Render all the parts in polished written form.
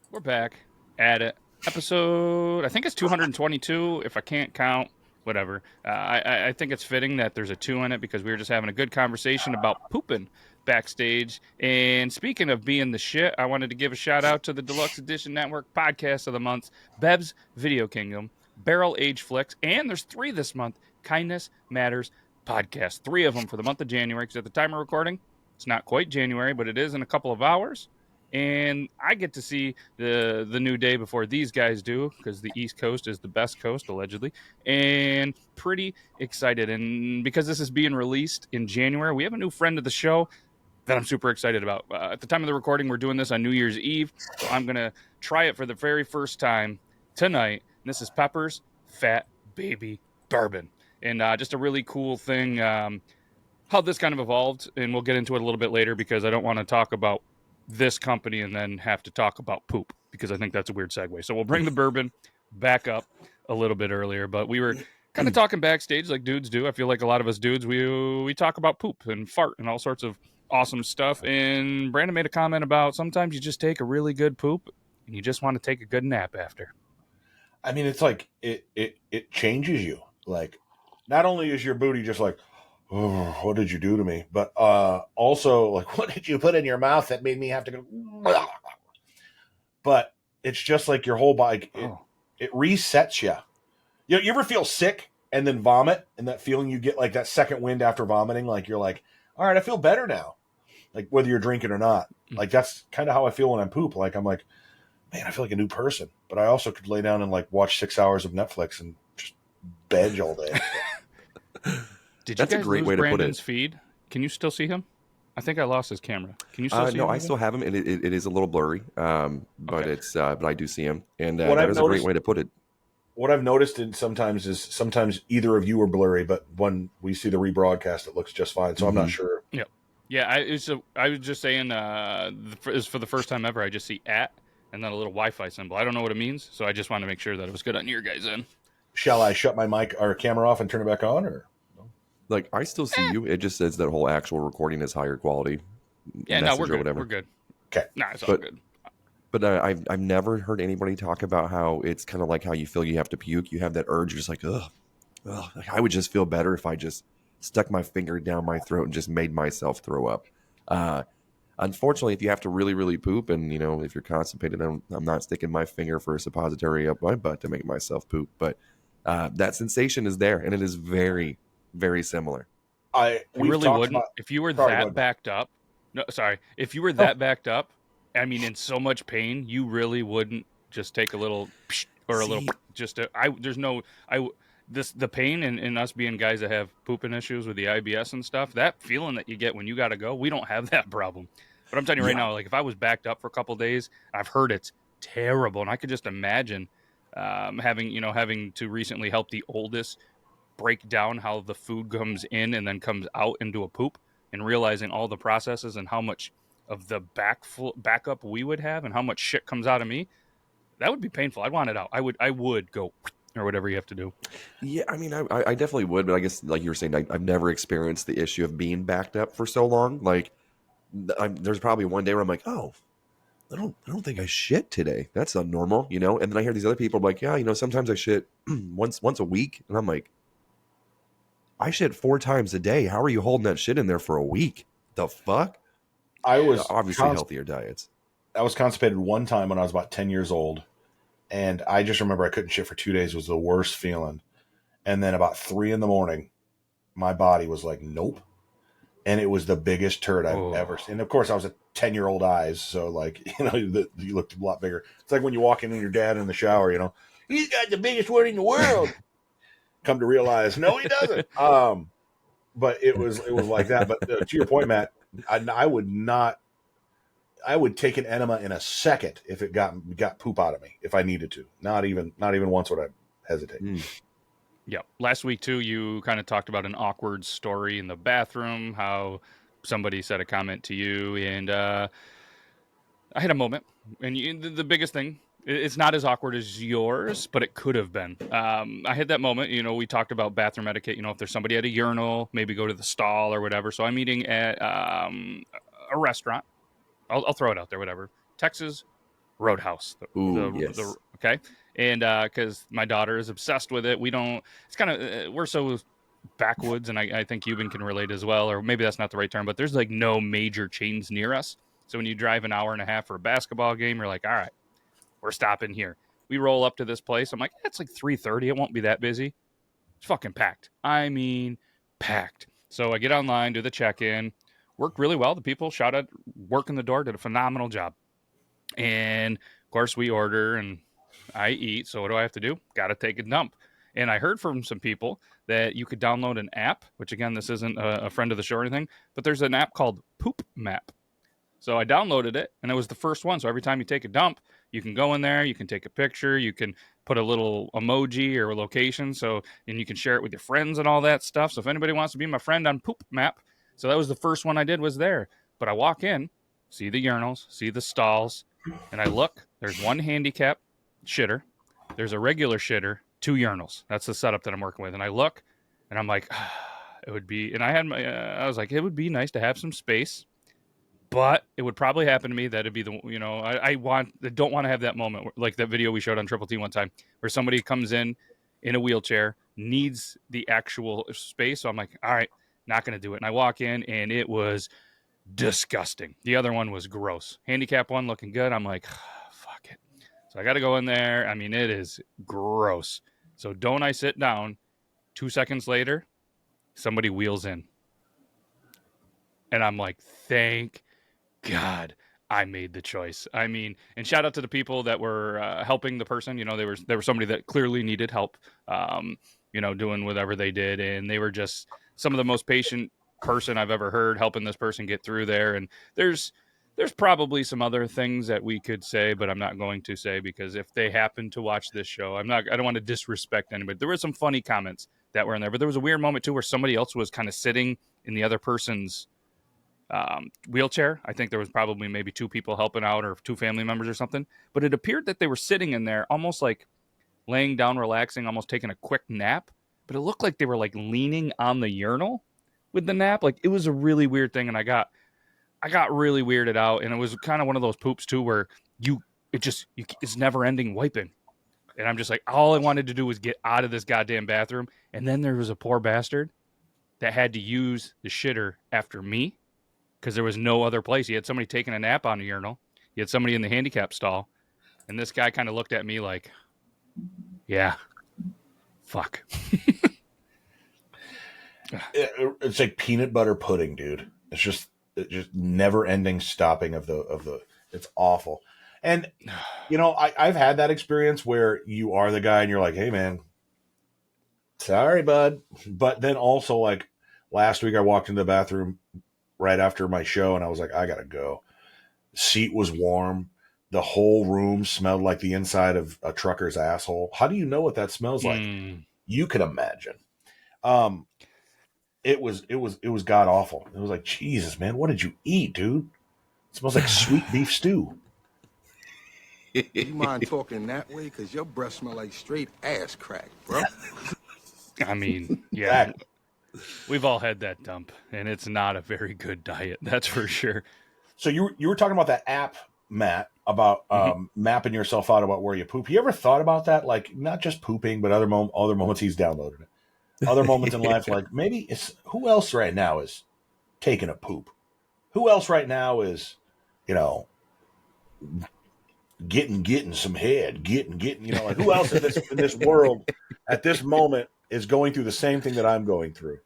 We're back at it. Episode, I think it's 222. If I can't count, whatever. I think it's fitting that there's a 2 in it because we were just having a good conversation about pooping backstage. And speaking of being the shit, I wanted to give a shout out to the Deluxe Edition Network podcast of the month, Beb's Video Kingdom, Barrel Age Flicks, and there's 3 this month, Kindness Matters podcast. 3 of them for the month of January because at the time of recording, it's not quite January, but it is in a couple of hours. And I get to see the new day before these guys do because the East Coast is the best coast allegedly, and pretty excited. And because this is being released in January, we have a new friend of the show that I'm super excited about. At the time of the recording, we're doing this on New Year's Eve, so I'm gonna try it for the very first time tonight. And this is Pepper's Fat Baby Bourbon, and just a really cool thing. How this kind of evolved, and we'll get into it a little bit later because I don't want to talk about this company and then have to talk about poop because I think that's a weird segue. So we'll bring the bourbon back up a little bit earlier, but we were kind of talking backstage like dudes do. I feel like a lot of us dudes, we talk about poop and fart and all sorts of awesome stuff. And Brandon made a comment about sometimes you just take a really good poop and you just want to take a good nap after. I mean, it's like it changes you. Like, not only is your booty just like, oh, what did you do to me? But also, like, what did you put in your mouth that made me have to go? Blah. But it's just like your whole body. It resets you. You ever feel sick and then vomit, and that feeling you get, like that second wind after vomiting, like you're like, all right, I feel better now. Like whether you're drinking or not. Like that's kind of how I feel when I poop. Like I'm like, man, I feel like a new person. But I also could lay down and like watch 6 hours of Netflix and just binge all day. Did That's you a guys great lose way to put Brandon's it. feed? Can you still see him? I think I lost his camera. Can you still see him? No, I still have him, and it is a little blurry, but Okay. but I do see him, and What that I've is a great noticed- way to put it. What I've noticed sometimes either of you are blurry, but when we see the rebroadcast, it looks just fine. So I'm not sure. Yep. Yeah, I was just saying, for the first time ever, I just see @ and then a little Wi-Fi symbol. I don't know what it means, so I just want to make sure that it was good on your guys' end. Shall I shut my mic or camera off and turn it back on, or? Like I still see you. It just says that whole actual recording is higher quality. Yeah, no, we're message or good. whatever. We're good. Okay. Nah, it's all good. But I've never heard anybody talk about how it's kind of like how you feel you have to puke. You have that urge. You're just like, ugh. Like, I would just feel better if I just stuck my finger down my throat and just made myself throw up. Unfortunately, if you have to really, really poop, and if you're constipated, I'm not sticking my finger for a suppository up my butt to make myself poop. But that sensation is there, and it is very, very similar. You really wouldn't if you were that backed up. No, sorry. If you were that backed up, I mean, in so much pain, you really wouldn't just take a little or a little just. There's no. The pain in us being guys that have pooping issues with the IBS and stuff. That feeling that you get when you got to go, we don't have that problem. But I'm telling you right now, like if I was backed up for a couple of days, I've heard it's terrible, and I could just imagine having to recently help the oldest break down how the food comes in and then comes out into a poop, and realizing all the processes and how much of the backup we would have and how much shit comes out of me. That would be painful. I'd want it out. I would go or whatever you have to do. Yeah, I mean, I definitely would, but I guess like you were saying, I've never experienced the issue of being backed up for so long. Like, there's probably one day where I'm like, oh, I don't think I shit today. That's not normal, And then I hear these other people like, yeah, sometimes I shit once a week, and I'm like, I shit 4 times a day. How are you holding that shit in there for a week? The fuck? I was obviously healthier diets. I was constipated one time when I was about 10 years old. And I just remember I couldn't shit for 2 days. It was the worst feeling. And then about 3 a.m, my body was like, nope. And it was the biggest turd I've ever seen. And of course, I was a 10-year-old eyes. So like, you looked a lot bigger. It's like when you walk in on your dad in the shower, he's got the biggest one in the world. Come to realize, no, he doesn't. But it was like that. But to your point, Matt, I would take an enema in a second if it got poop out of me, if I needed to. Not even once would I hesitate. Yeah. Last week too, you kind of talked about an awkward story in the bathroom, how somebody said a comment to you, and I had a moment. And the biggest thing, it's not as awkward as yours, but it could have been. I had that moment. We talked about bathroom etiquette. If there's somebody at a urinal, maybe go to the stall or whatever. So I'm eating at a restaurant. I'll throw it out there, whatever. Texas Roadhouse. Ooh, yes. Okay, and because my daughter is obsessed with it, we don't. It's kind of we're so backwoods, and I think Yuban can relate as well, or maybe that's not the right term, but there's like no major chains near us. So when you drive an hour and a half for a basketball game, you're like, all right, we're stopping here. We roll up to this place. I'm like, it's like 3:30. It won't be that busy. It's fucking packed. I mean, packed. So I get online, do the check-in, worked really well. The people shouted, working the door, did a phenomenal job. And of course, we order and I eat. So what do I have to do? Got to take a dump. And I heard from some people that you could download an app, which again, this isn't a friend of the show or anything, but there's an app called Poop Map. So I downloaded it, and it was the first one. So every time you take a dump, you can go in there, you can take a picture, you can put a little emoji or a location, so and you can share it with your friends and all that stuff. So if anybody wants to be my friend on Poop Map, so that was the first one I did was there. But I walk in, see the urinals, see the stalls, and I look. There's one handicap shitter, there's a regular shitter, 2 urinals. That's the setup that I'm working with. And I look, and I'm like, it would be. And I had my, I was like, it would be nice to have some space. But it would probably happen to me that it'd be the, I don't want to have that moment like that video we showed on Triple T one time where somebody comes in a wheelchair, needs the actual space. So I'm like, all right, not going to do it. And I walk in and it was disgusting. The other one was gross. Handicap one looking good. I'm like, fuck it. So I got to go in there. I mean, it is gross. So don't I sit down 2 seconds later, somebody wheels in. And I'm like, thank God I made the choice. I mean, and shout out to the people that were helping the person. There was somebody that clearly needed help, doing whatever they did. And they were just some of the most patient person I've ever heard helping this person get through there. And there's probably some other things that we could say, but I'm not going to say because if they happen to watch this show, I don't want to disrespect anybody. There were some funny comments that were in there, but there was a weird moment too where somebody else was kind of sitting in the other person's wheelchair. I think there was probably maybe 2 people helping out or 2 family members or something, but it appeared that they were sitting in there almost like laying down, relaxing, almost taking a quick nap, but it looked like they were like leaning on the urinal with the nap. Like it was a really weird thing. And I got really weirded out. And it was kind of one of those poops too, where it's never ending wiping. And I'm just like, all I wanted to do was get out of this goddamn bathroom. And then there was a poor bastard that had to use the shitter after me, because there was no other place. He had somebody taking a nap on a urinal. He had somebody in the handicap stall. And this guy kind of looked at me like, yeah, fuck. It's like peanut butter pudding, dude. It's just never ending stopping of the it's awful. And I've had that experience where you are the guy and you're like, hey man, sorry bud. But then also like last week I walked into the bathroom right after my show and I was like, I gotta go. The seat was warm. The whole room smelled like the inside of a trucker's asshole. How do you know what that smells like? You can imagine. It was god awful. It was like, Jesus, man, what did you eat, dude? It smells like sweet beef stew. You mind talking that way? Because your breath smell like straight ass crack, bro. I mean, yeah. We've all had that dump, and it's not a very good diet. That's for sure. So you were talking about that app, Matt, about mapping yourself out about where you poop. You ever thought about that? Like not just pooping, but other moments he's downloaded it. Other moments in life, like maybe who else right now is taking a poop? Who else right now is, getting some head, getting, like who else in this world at this moment is going through the same thing that I'm going through?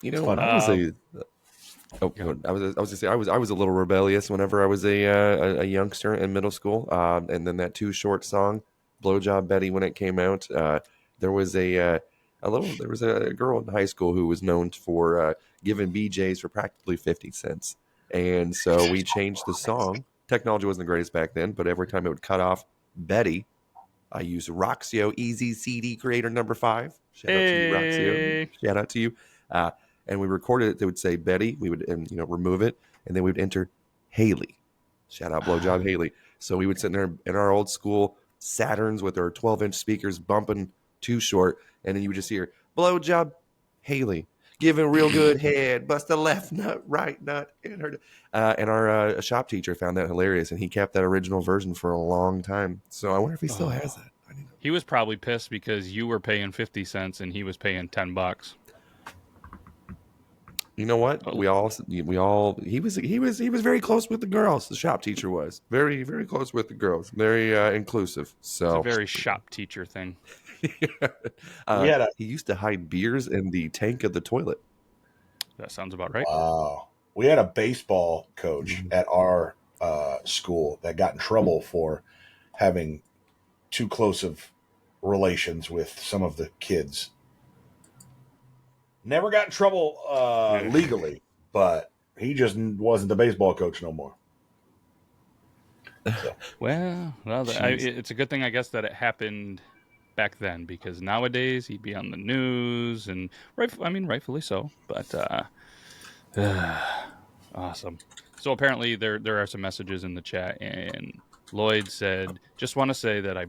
I was a little rebellious whenever I was a youngster in middle school, and then that Too Short song, "Blowjob Betty," when it came out, there was a girl in high school who was known for giving BJs for practically 50 cents, and so we changed the song. Technology wasn't the greatest back then, but every time it would cut off Betty, I used Roxio Easy CD Creator number 5. Shout out to you, Roxio. Shout out to you. And we recorded it. They would say Betty. We would remove it, and then we would enter Haley. Shout out Blowjob Haley. So we would sit there in our old school Saturns with our 12-inch speakers bumping Too Short, and then you would just hear Blowjob Haley. giving real good head, bust a left nut, right nut, and her. And our shop teacher found that hilarious, and he kept that original version for a long time. So I wonder if he still has that. I need to... He was probably pissed because you were paying 50 cents and he was paying $10. You know what? He was very close with the girls. The shop teacher was very, very close with the girls. Very inclusive. So it's a very shop teacher thing. He used to hide beers in the tank of the toilet. That sounds about right. Wow. We had a baseball coach at our school that got in trouble for having too close of relations with some of the kids. Never got in trouble legally, but he just wasn't the baseball coach no more. So. Well, it's a good thing, I guess, that it happened back then, because nowadays he'd be on the news, and rightfully so. But awesome. So apparently there are some messages in the chat, and Lloyd said, "Just want to say that I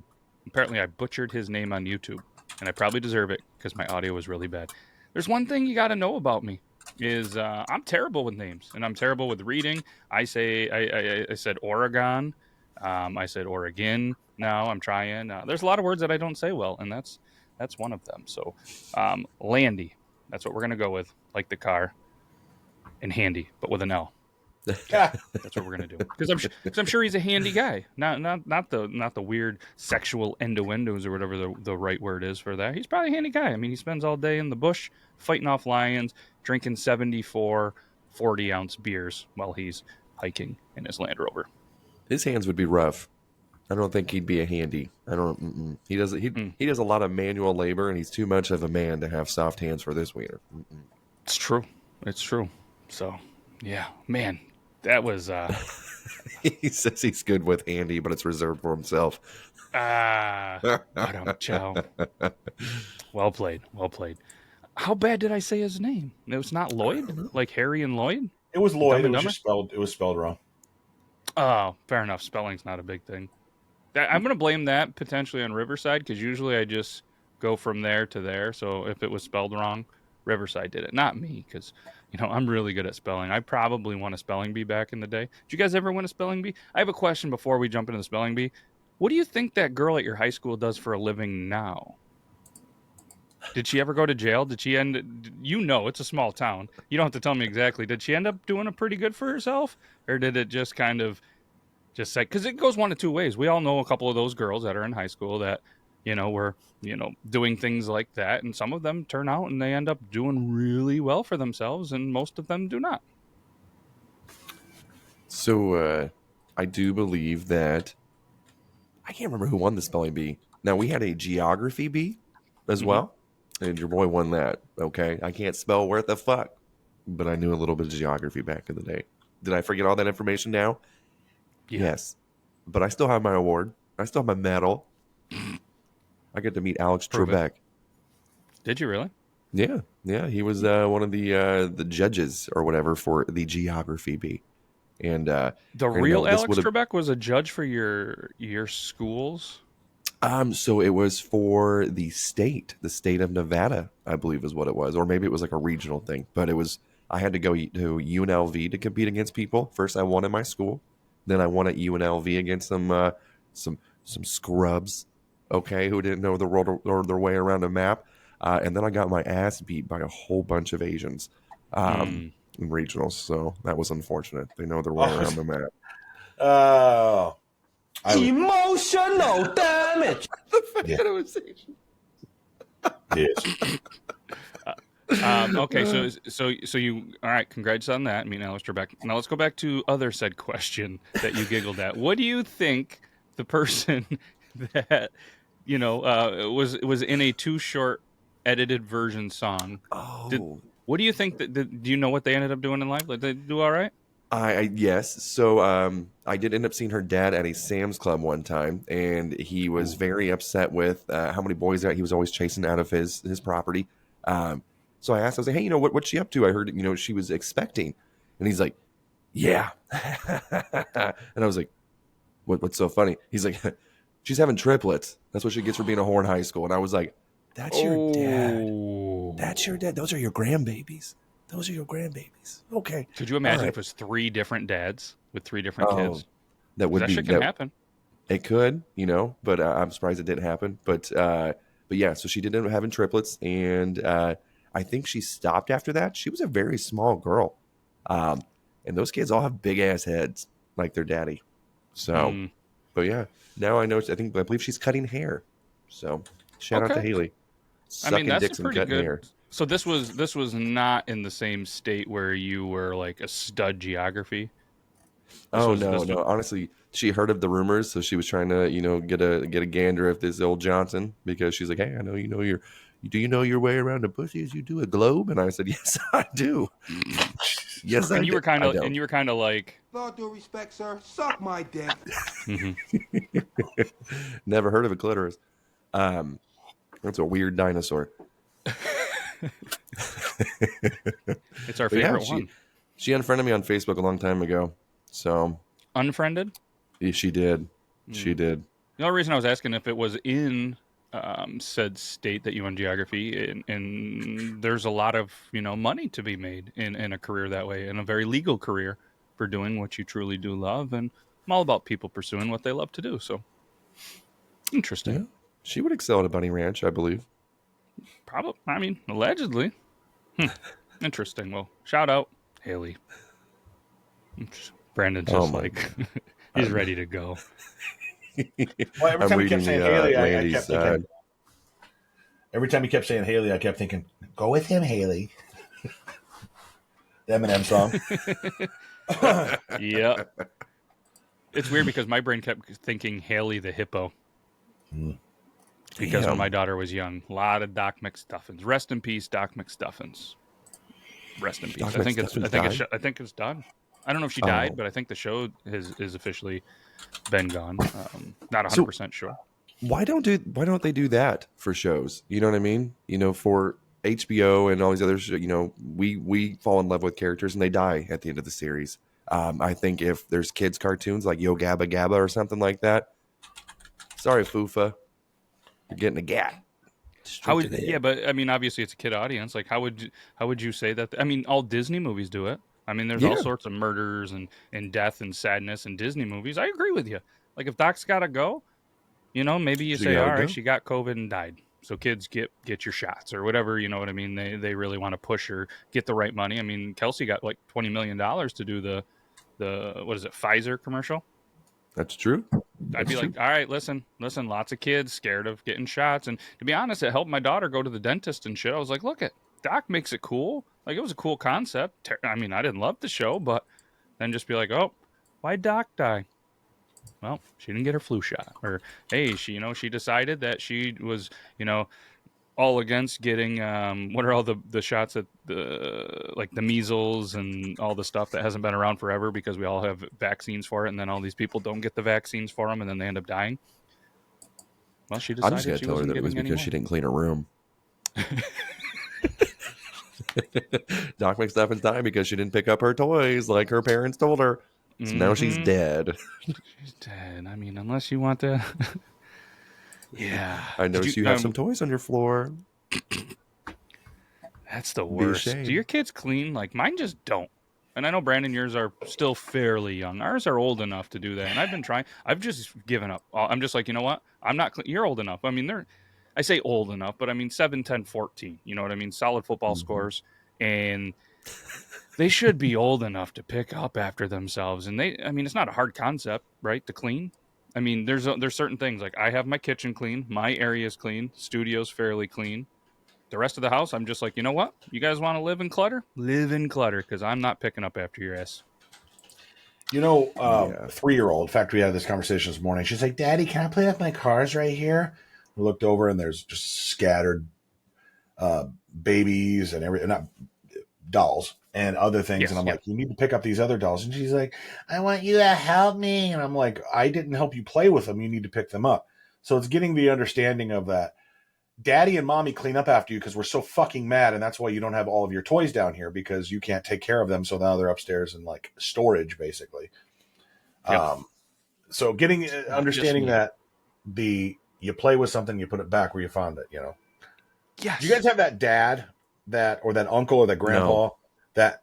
butchered his name on YouTube, and I probably deserve it because my audio was really bad. There's one thing you got to know about me is I'm terrible with names, and I'm terrible with reading. I said Oregon, I said Oregon. Now I'm trying. There's a lot of words that I don't say well, and that's one of them. So Landy, that's what we're gonna go with, like the car, and handy, but with an L. That's what we're gonna do, because I'm sure he's a handy guy, not the weird sexual innuendos or whatever the right word is for that. He's probably a handy guy. I mean, he spends all day in the bush fighting off lions, drinking 74 40-ounce beers while he's hiking in his Land Rover. His hands would be rough. I don't think he'd be a handy. I don't. He does a lot of manual labor, and he's too much of a man to have soft hands for this wiener. It's true. So yeah, man. That was he says he's good with handy, but it's reserved for himself. Chow. Well played. How bad did I say his name? It was not Lloyd? Like Harry and Lloyd? It was Lloyd. It was spelled wrong. Oh, fair enough. Spelling's not a big thing. I'm going to blame that potentially on Riverside, because usually I just go from there to there. So if it was spelled wrong, Riverside did it, not me, because I'm really good at spelling. I probably won a spelling bee back in the day. Did you guys ever win a spelling bee? I have a question before we jump into the spelling bee. What do you think that girl at your high school does for a living now? Did she ever go to jail? Did she it's a small town. You don't have to tell me exactly. Did she end up doing a pretty good for herself? Or did it just kind of just say, because it goes one of two ways. We all know a couple of those girls that are in high school that, were, doing things like that. And some of them turn out and they end up doing really well for themselves. And most of them do not. So I do believe that, I can't remember who won the spelling bee. Now, we had a geography bee as well. And your boy won that. Okay. I can't spell worth the fuck, but I knew a little bit of geography back in the day. Did I forget all that information now? Yeah. Yes. But I still have my award. I still have my medal. I get to meet Alex Trebek. Did you really? Yeah. Yeah. He was one of the judges or whatever for the geography bee. And the real Alex Trebek was a judge for your schools? So it was for the state of Nevada, I believe is what it was. Or maybe it was like a regional thing. But I had to go to UNLV to compete against people. First, I won in my school. Then I won at UNLV against some scrubs, okay, who didn't know the world or their way around a map. And then I got my ass beat by a whole bunch of Asians in regionals. So that was unfortunate. They know their way around the map. Oh. Emotional damage. Yes. Okay, so you all right? Congrats on that. I mean, Alex Trebek. Now let's go back to other said question that you giggled at. What do you think the person that was in a too short edited version song? Oh, what do you think do you know what they ended up doing in life? Did they do all right? Yes. So I did end up seeing her dad at a Sam's Club one time, and he was very upset with how many boys that he was always chasing out of his property. So I asked, I was like, hey, what's she up to? I heard, she was expecting. And he's like, yeah. And I was like, what's so funny? He's like, she's having triplets. That's what she gets for being a whore in high school. And I was like, that's your dad. That's your dad. Those are your grandbabies. Those are your grandbabies. Okay. Could you imagine right. if it was 3 different dads with 3 different kids? That would That be shit can happen. It could, but I'm surprised it didn't happen. But yeah, so she did end up having triplets, and I think she stopped after that. She was a very small girl, and those kids all have big ass heads like their daddy. So, but yeah, now I know. I believe she's cutting hair. So shout out to Haley. Sucking that's dicks a and pretty cutting good. hair. So this was not in the same state where you were like a stud geography. No. Honestly, she heard of the rumors, so she was trying to, get a gander at this old Johnson because she's like, hey, I know do you know your way around a pussy as you do a globe? And I said, yes, I do. Yes, and I you do. were kind of like, With all due respect, sir, suck my dick. Never heard of a clitoris. That's a weird dinosaur. it's our favorite one. She unfriended me on Facebook a long time ago. So Unfriended? She did. She did. The only reason I was asking if it was in said state that you won geography, and there's a lot of money to be made in a career that way, in a very legal career for doing what you truly do love, and I'm all about people pursuing what they love to do. So interesting. Yeah. She would excel at a bunny ranch, I believe. Probably. I mean, allegedly. Interesting. Well, shout out Haley. Brandon's just he's ready to go. Well, every time he kept saying Haley, I kept thinking. Every time he kept saying Haley, I kept thinking, "Go with him, Haley." The Eminem song. Yeah. It's weird because my brain kept thinking Haley the hippo. Because when my daughter was young, a lot of Doc McStuffins. Rest in peace, Doc McStuffins. Rest in peace. I think it's done. I don't know if she died, but I think the show is officially been gone. Not 100% sure. Why don't they do that for shows? You know what I mean? For HBO and all these other shows, we fall in love with characters and they die at the end of the series. I think if there's kids cartoons like Yo Gabba Gabba or something like that, sorry Fufa, you're getting a gat. But I mean, obviously it's a kid audience. Like, how would you say that? I mean, all Disney movies do it. I mean, there's all sorts of murders and death and sadness in Disney movies. I agree with you. Like, if Doc's got to go, maybe you say, all right, she got COVID and died. So kids get your shots or whatever, you know what I mean? They really want to push or get the right money. I mean, Kelsey got like $20 million to do the what is it, Pfizer commercial? That's true. I'd be like, all right, listen, lots of kids scared of getting shots. And to be honest, it helped my daughter go to the dentist and shit. I was like, look at Doc makes it cool. Like, it was a cool concept. I mean, I didn't love the show, but then just be like, oh, why'd Doc die? Well, she didn't get her flu shot. Or, hey, she decided that she was, all against getting, what are all the shots at the measles and all the stuff that hasn't been around forever because we all have vaccines for it. And then all these people don't get the vaccines for them and then they end up dying. Well, she decided I'm just going to tell her that it was because she didn't clean her room. Doc McStuffins died because she didn't pick up her toys like her parents told her. So now she's dead. She's dead. I mean, unless you want to. Yeah. I noticed you have some toys on your floor. That's the worst. Do your kids clean? Like, mine just don't. And I know, Brandon, yours are still fairly young. Ours are old enough to do that. And I've been trying. I've just given up. I'm just like, you know what? I'm not. You're old enough. I mean, I say old enough, but I mean 7, 10, 14. You know what I mean? Solid football scores. And they should be old enough to pick up after themselves. And it's not a hard concept, right, to clean. I mean, there's certain things. Like, I have my kitchen clean. My area's clean. Studio's fairly clean. The rest of the house, I'm just like, you know what? You guys want to live in clutter? Live in clutter, because I'm not picking up after your ass. 3-year-old, in fact, we had this conversation this morning. She's like, Daddy, can I play with my cars right here? We looked over, and there's just scattered babies and not dolls and other things. Yes, and I'm like, you need to pick up these other dolls. And she's like, I want you to help me. And I'm like, I didn't help you play with them. You need to pick them up. So it's getting the understanding of that. Daddy and mommy clean up after you because we're so fucking mad, and that's why you don't have all of your toys down here because you can't take care of them. So now they're upstairs in like storage, basically. Yep. So getting understanding that you play with something, you put it back where you found it. Yes. Do you guys have that dad that or that uncle or that grandpa No. that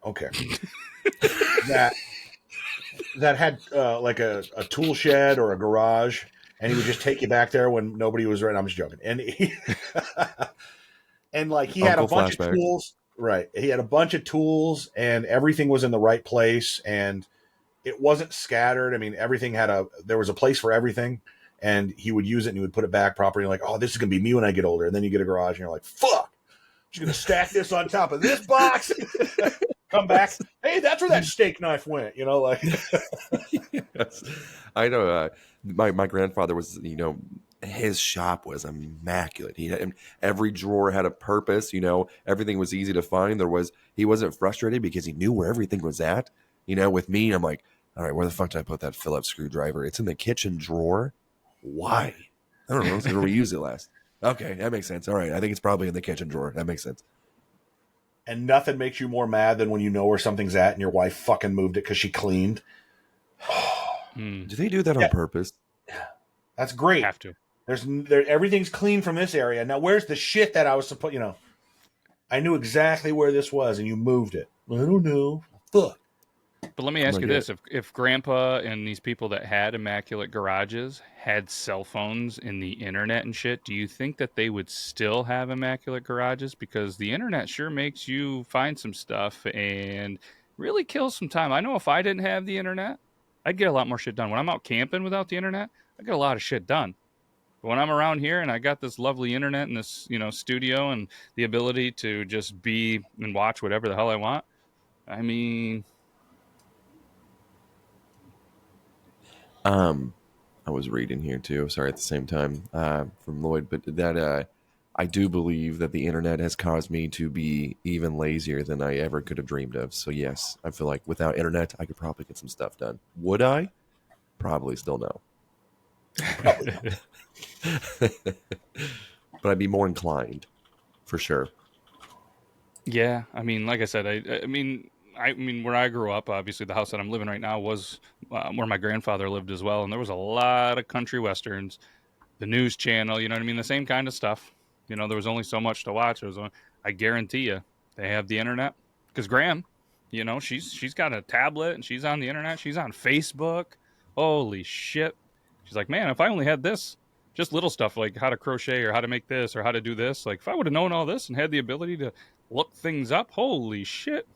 that had like a tool shed or a garage, and he would just take you back there when nobody was around? I'm just joking. And and like he had a Uncle bunch of flashback. tools. Right. He had a bunch of tools, and everything was in the right place, and it wasn't scattered. I mean, there was a place for everything, and he would use it and he would put it back properly. Like, oh, this is going to be me when I get older. And then you get a garage and you're like, fuck, I'm just going to stack this on top of this box. Come back. Hey, that's where that steak knife went. Like, Yes. I know. My grandfather was, his shop was immaculate. Every drawer had a purpose. Everything was easy to find. He wasn't frustrated because he knew where everything was at. With me, I'm like, all right, where the fuck did I put that Phillips screwdriver? It's in the kitchen drawer. Why? I don't know. It's where we used it last. Okay, that makes sense. All right, I think it's probably in the kitchen drawer. That makes sense. and nothing makes you more mad than when you know where something's at and your wife fucking moved it because she cleaned. Do they do that on purpose? That's great. Have to. Everything's clean from this area. Now, where's the shit that I was supposed? I knew exactly where this was, and you moved it. I don't know. Fuck. But let me ask you this: if Grandpa and these people that had immaculate garages had cell phones and the internet and shit, do you think that they would still have immaculate garages? Because the internet sure makes you find some stuff and really kills some time. I know if I didn't have the internet, I'd get a lot more shit done. When I'm out camping without the internet, I get a lot of shit done. But when I'm around here and I got this lovely internet and this, studio and the ability to just be and watch whatever the hell I want, I mean, I was reading here too. Sorry, at the same time from Lloyd, but that I do believe that the internet has caused me to be even lazier than I ever could have dreamed of. So yes, I feel like without internet, I could probably get some stuff done. Would I? Probably still no. Probably not. But I'd be more inclined, for sure. yeah, I mean, like I said, I mean, where I grew up, obviously the house that I'm living right now was where my grandfather lived as well, and there was a lot of country westerns, the news channel, you know what I mean, the same kind of stuff. There was only so much to watch. I guarantee you, they have the internet because Graham, she's got a tablet and she's on the internet. She's on Facebook. Holy shit! She's like, man, if I only had this. Just little stuff like how to crochet or how to make this or how to do this. Like if I would have known all this and had the ability to look things up, holy shit.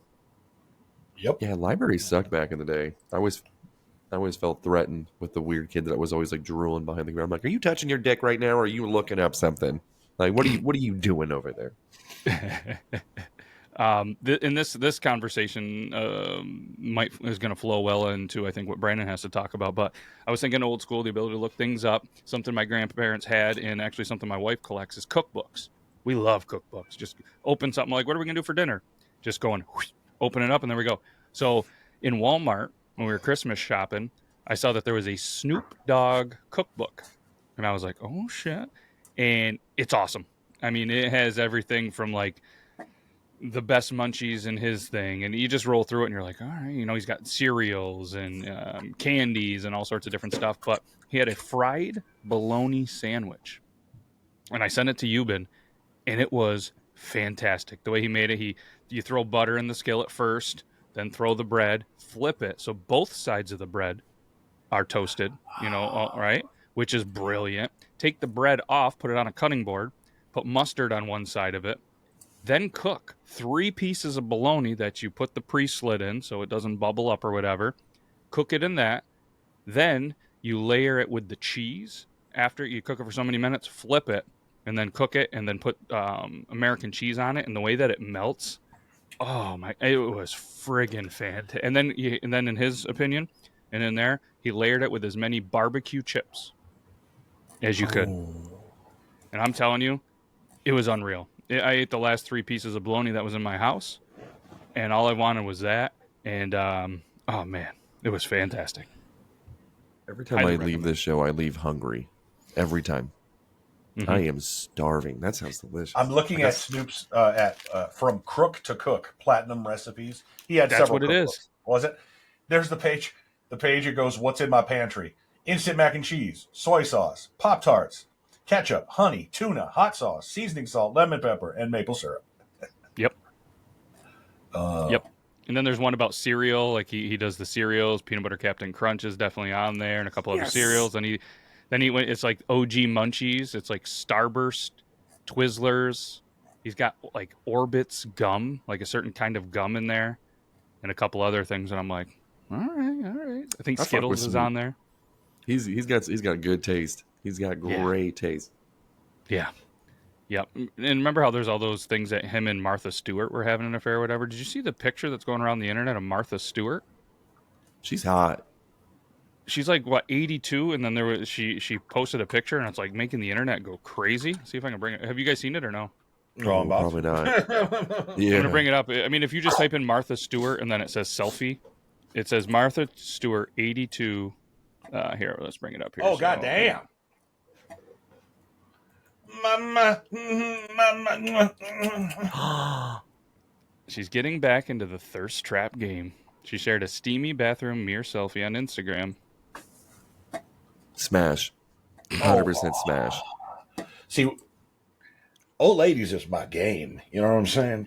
Yep. Yeah, libraries sucked back in the day. I always felt threatened with the weird kid that was always like drooling behind the ground. I'm like, are you touching your dick right now or are you looking up something? Like, what are you doing over there? In this conversation is going to flow well into I think what Brandon has to talk about. But I was thinking old school, the ability to look things up. Something my grandparents had, and actually something my wife collects is cookbooks. We love cookbooks. Just open something like, what are we going to do for dinner? Just going, whoosh, open it up, and there we go. So in Walmart, when we were Christmas shopping, I saw that there was a Snoop Dogg cookbook, and I was like, oh shit, and it's awesome. I mean, it has everything from like the best munchies in his thing, and you just roll through it and you're like, all right, he's got cereals and candies and all sorts of different stuff. But he had a fried bologna sandwich, and I sent it to Yuban, and it was fantastic the way he made it. You throw butter in the skillet first, then throw the bread, flip it so both sides of the bread are toasted, all right, which is brilliant. Take the bread off, put it on a cutting board, put mustard on one side of it. Then cook 3 pieces of bologna that you put the pre-slit in so it doesn't bubble up or whatever. Cook it in that. Then you layer it with the cheese. After you cook it for so many minutes, flip it, and then cook it, and then put American cheese on it. And the way that it melts, oh my, it was friggin' fantastic. And then in his opinion, and in there, he layered it with as many barbecue chips as you could. And I'm telling you, it was unreal. I ate the last 3 pieces of bologna that was in my house, and all I wanted was that. And oh man, it was fantastic. Every time I leave this show, I leave hungry. Every time. Mm-hmm. I am starving. That sounds delicious. I'm looking at Snoop's From Crook to Cook Platinum Recipes. He had That's several what it is. Was it? There's the page. The page, it goes, what's in my pantry? Instant mac and cheese, soy sauce, Pop-Tarts, ketchup, honey, tuna, hot sauce, seasoning salt, lemon pepper, and maple syrup. Yep. Yep. And then there's one about cereal. Like he does the cereals. Peanut Butter Captain Crunch is definitely on there, and a couple other cereals. And he went. It's like OG Munchies. It's like Starburst, Twizzlers. He's got like Orbit's gum, like a certain kind of gum in there, and a couple other things. And I'm like, all right. I think I fuck with Skittles is Snoop. on there. He's got good taste. He's got great taste. Yeah. Yep. And remember how there's all those things that him and Martha Stewart were having an affair or whatever? Did you see the picture that's going around the internet of Martha Stewart? She's hot. She's like, what, 82? And then she posted a picture, and it's like making the internet go crazy. See if I can bring it. Have you guys seen it or no? Wrong, boss. Probably not. I'm Yeah. going to bring it up. I mean, if you just type in Martha Stewart and then it says selfie, it says Martha Stewart 82. Here, let's bring it up here. Oh, goddamn. Mama. She's getting back into the thirst trap game. She shared a steamy bathroom mirror selfie on Instagram. Smash. 100% smash. See, old ladies is my game. You know what I'm saying?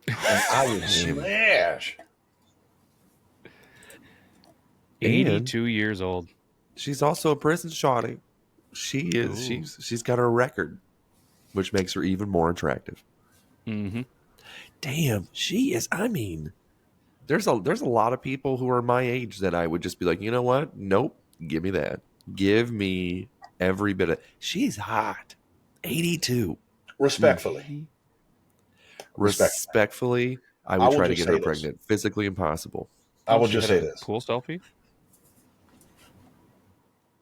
And I would smash. 82 years old. She's also a prison shawty. She is. Ooh. She's got a record, which makes her even more attractive. Mm-hmm. Damn, she is. I mean, there's a lot of people who are my age that I would just be like, you know what? Nope. Give me that. Give me every bit of. She's hot. 82. Respectfully. Respectfully, I will would try to just get her say this. pregnant. Physically impossible. I will just say this. Pool selfie?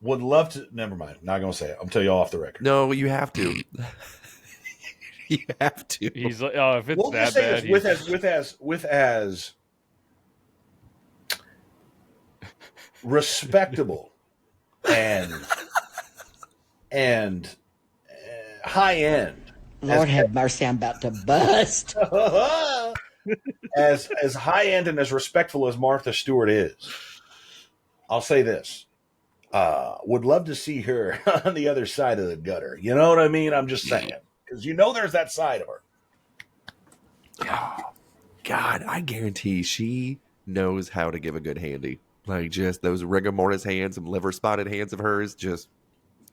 Would love to. Never mind. Not going to say it. I'm telling you off the record. No, you have to. You have to. He's like, oh, if it's We'll that just say bad. this, with as respectable and high end. Lord have mercy, I'm about to bust. as high end and as respectful as Martha Stewart is, I'll say this. Would love to see her on the other side of the gutter. You know what I mean? I'm just saying. Because there's that side of her. God, I guarantee she knows how to give a good handy. Like, just those rigor mortis hands, some liver spotted hands of hers. Just,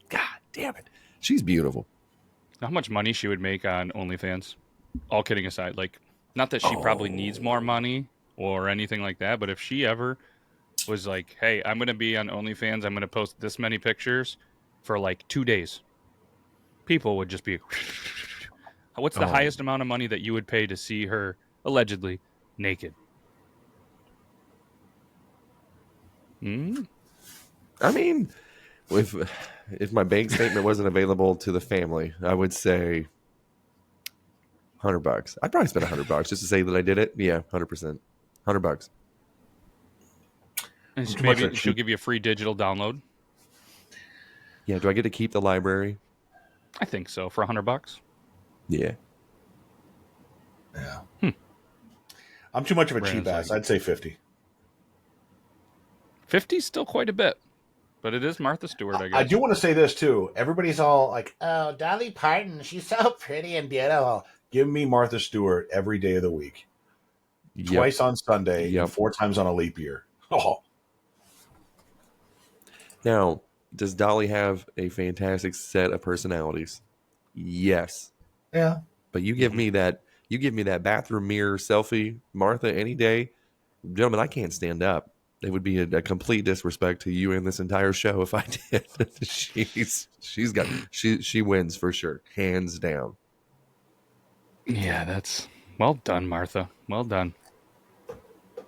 God damn it. She's beautiful. How much money she would make on OnlyFans? All kidding aside. Like, not that she probably needs more money or anything like that, but if she ever was like, hey, I'm going to be on OnlyFans, I'm going to post this many pictures for like 2 days, people would just be, what's the highest amount of money that you would pay to see her allegedly naked? I mean, if my bank statement wasn't available to the family, I would say $100. I'd probably spend $100 just to say that I did it. Yeah, 100%. $100. And maybe she'll give you a free digital download. Yeah, do I get to keep the library? I think so, for $100. Yeah. Yeah. I'm too much of a cheap ass. I'd say 50. 50's still quite a bit, but it is Martha Stewart, I guess. I do want to say this too. Everybody's all like, "Oh, Dolly Parton, she's so pretty and beautiful." Give me Martha Stewart every day of the week, twice on Sunday, and 4 times on a leap year. Oh. Now, does Dolly have a fantastic set of personalities? Yes. Yeah. But you give me that bathroom mirror selfie, Martha, any day, gentlemen, I can't stand up. It would be a complete disrespect to you and this entire show if I did. She wins for sure, hands down. Yeah, that's well done, Martha. Well done,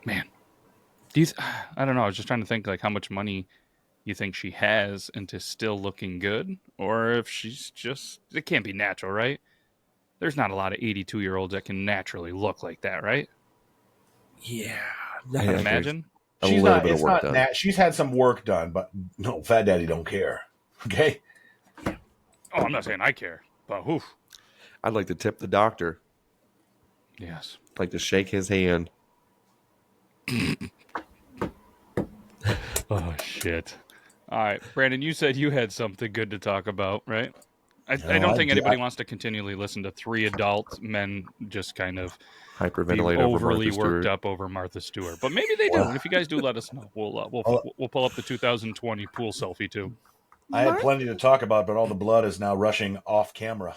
man. I don't know. I was just trying to think like how much money you think she has into still looking good, or if she's just, it can't be natural, right? There's not a lot of 82-year-olds that can naturally look like that, right? Yeah, I can imagine. She's not. It's not that. She's had some work done, but no, Fat Daddy don't care. Okay. Oh, I'm not saying I care, but oof. I'd like to tip the doctor. Yes. I'd like to shake his hand. Oh shit! All right, Brandon, you said you had something good to talk about, right? I don't think anybody wants to continually listen to three adult men just kind of be Hyperventilate overly over Martha worked Stewart. up over Martha Stewart. But maybe they do. And if you guys do, let us know. We'll pull up the 2020 pool selfie too. I had plenty to talk about, but all the blood is now rushing off camera.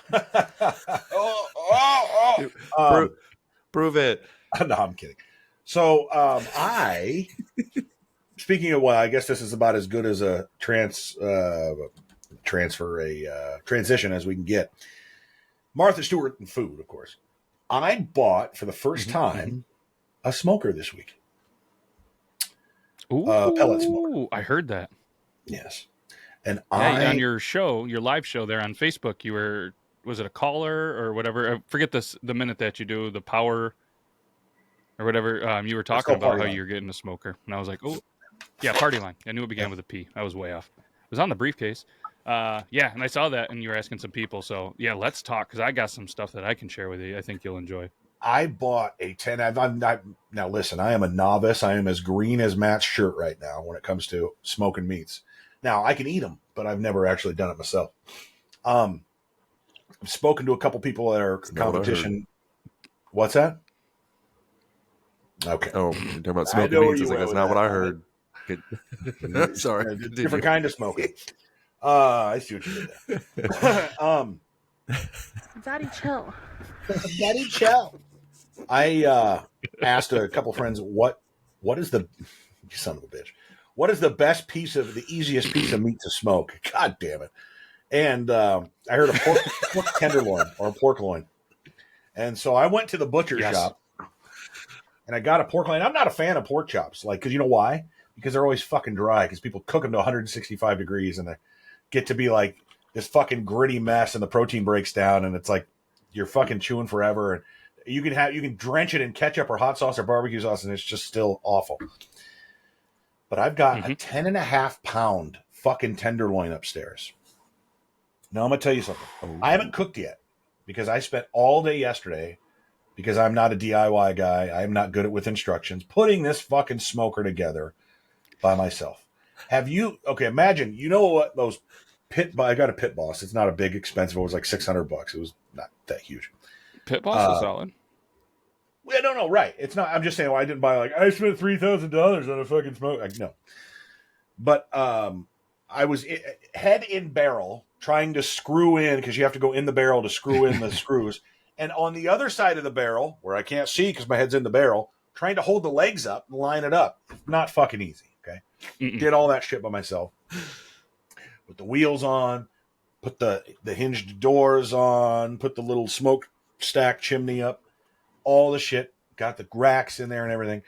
Prove it. No, I'm kidding. So speaking of what, I guess this is about as good as a transition as we can get. Martha Stewart and food, of course. I bought for the first time a smoker this week. Ooh, pellet smoker. I heard that. Yes. And on your show, your live show there on Facebook, you were, was it a caller or whatever? I forget the minute that you do the power or whatever. You were talking about how you're getting a smoker, and I was like, oh, yeah, party line. I knew it began with a P. I was way off. It was on the briefcase. Yeah, and I saw that, and you were asking some people. So yeah, let's talk, because I got some stuff that I can share with you. I think you'll enjoy. I bought a 10. Now listen, I am a novice. I am as green as Matt's shirt right now when it comes to smoking meats. Now I can eat them, but I've never actually done it myself. I've spoken to a couple people at our competition. What's that? Okay. Oh, you're talking about smoking meats. Like, that's not what I heard. Sorry. Different kind of smoking. I see what you did there. Daddy, chill. Daddy, chill. I asked a couple friends, what is the, you son of a bitch, what is the easiest piece of meat to smoke? God damn it. And I heard a pork tenderloin or a pork loin. And so I went to the butcher shop and I got a pork loin. I'm not a fan of pork chops, because you know why? Because they're always fucking dry, because people cook them to 165 degrees and they get to be like this fucking gritty mess, and the protein breaks down, and it's like you're fucking chewing forever. And you can drench it in ketchup or hot sauce or barbecue sauce, and it's just still awful. But I've got a 10.5 pound fucking tenderloin upstairs. Now I'm gonna tell you something. I haven't cooked yet because I spent all day yesterday, because I'm not a DIY guy. I'm not good with instructions, putting this fucking smoker together by myself. Imagine, you know what those I got a Pit Boss. It's not a big expensive. It was like $600. It was not that huge. Pit Boss is solid. Yeah, no, right. It's not. I'm just saying, I didn't buy I spent $3,000 on a fucking smoke. No. But I was head in barrel trying to screw in, because you have to go in the barrel to screw in the screws. And on the other side of the barrel, where I can't see because my head's in the barrel, trying to hold the legs up and line it up. Not fucking easy. Okay. Did all that shit by myself. Put the wheels on, put the hinged doors on, put the little smokestack chimney up, all the shit, got the racks in there and everything.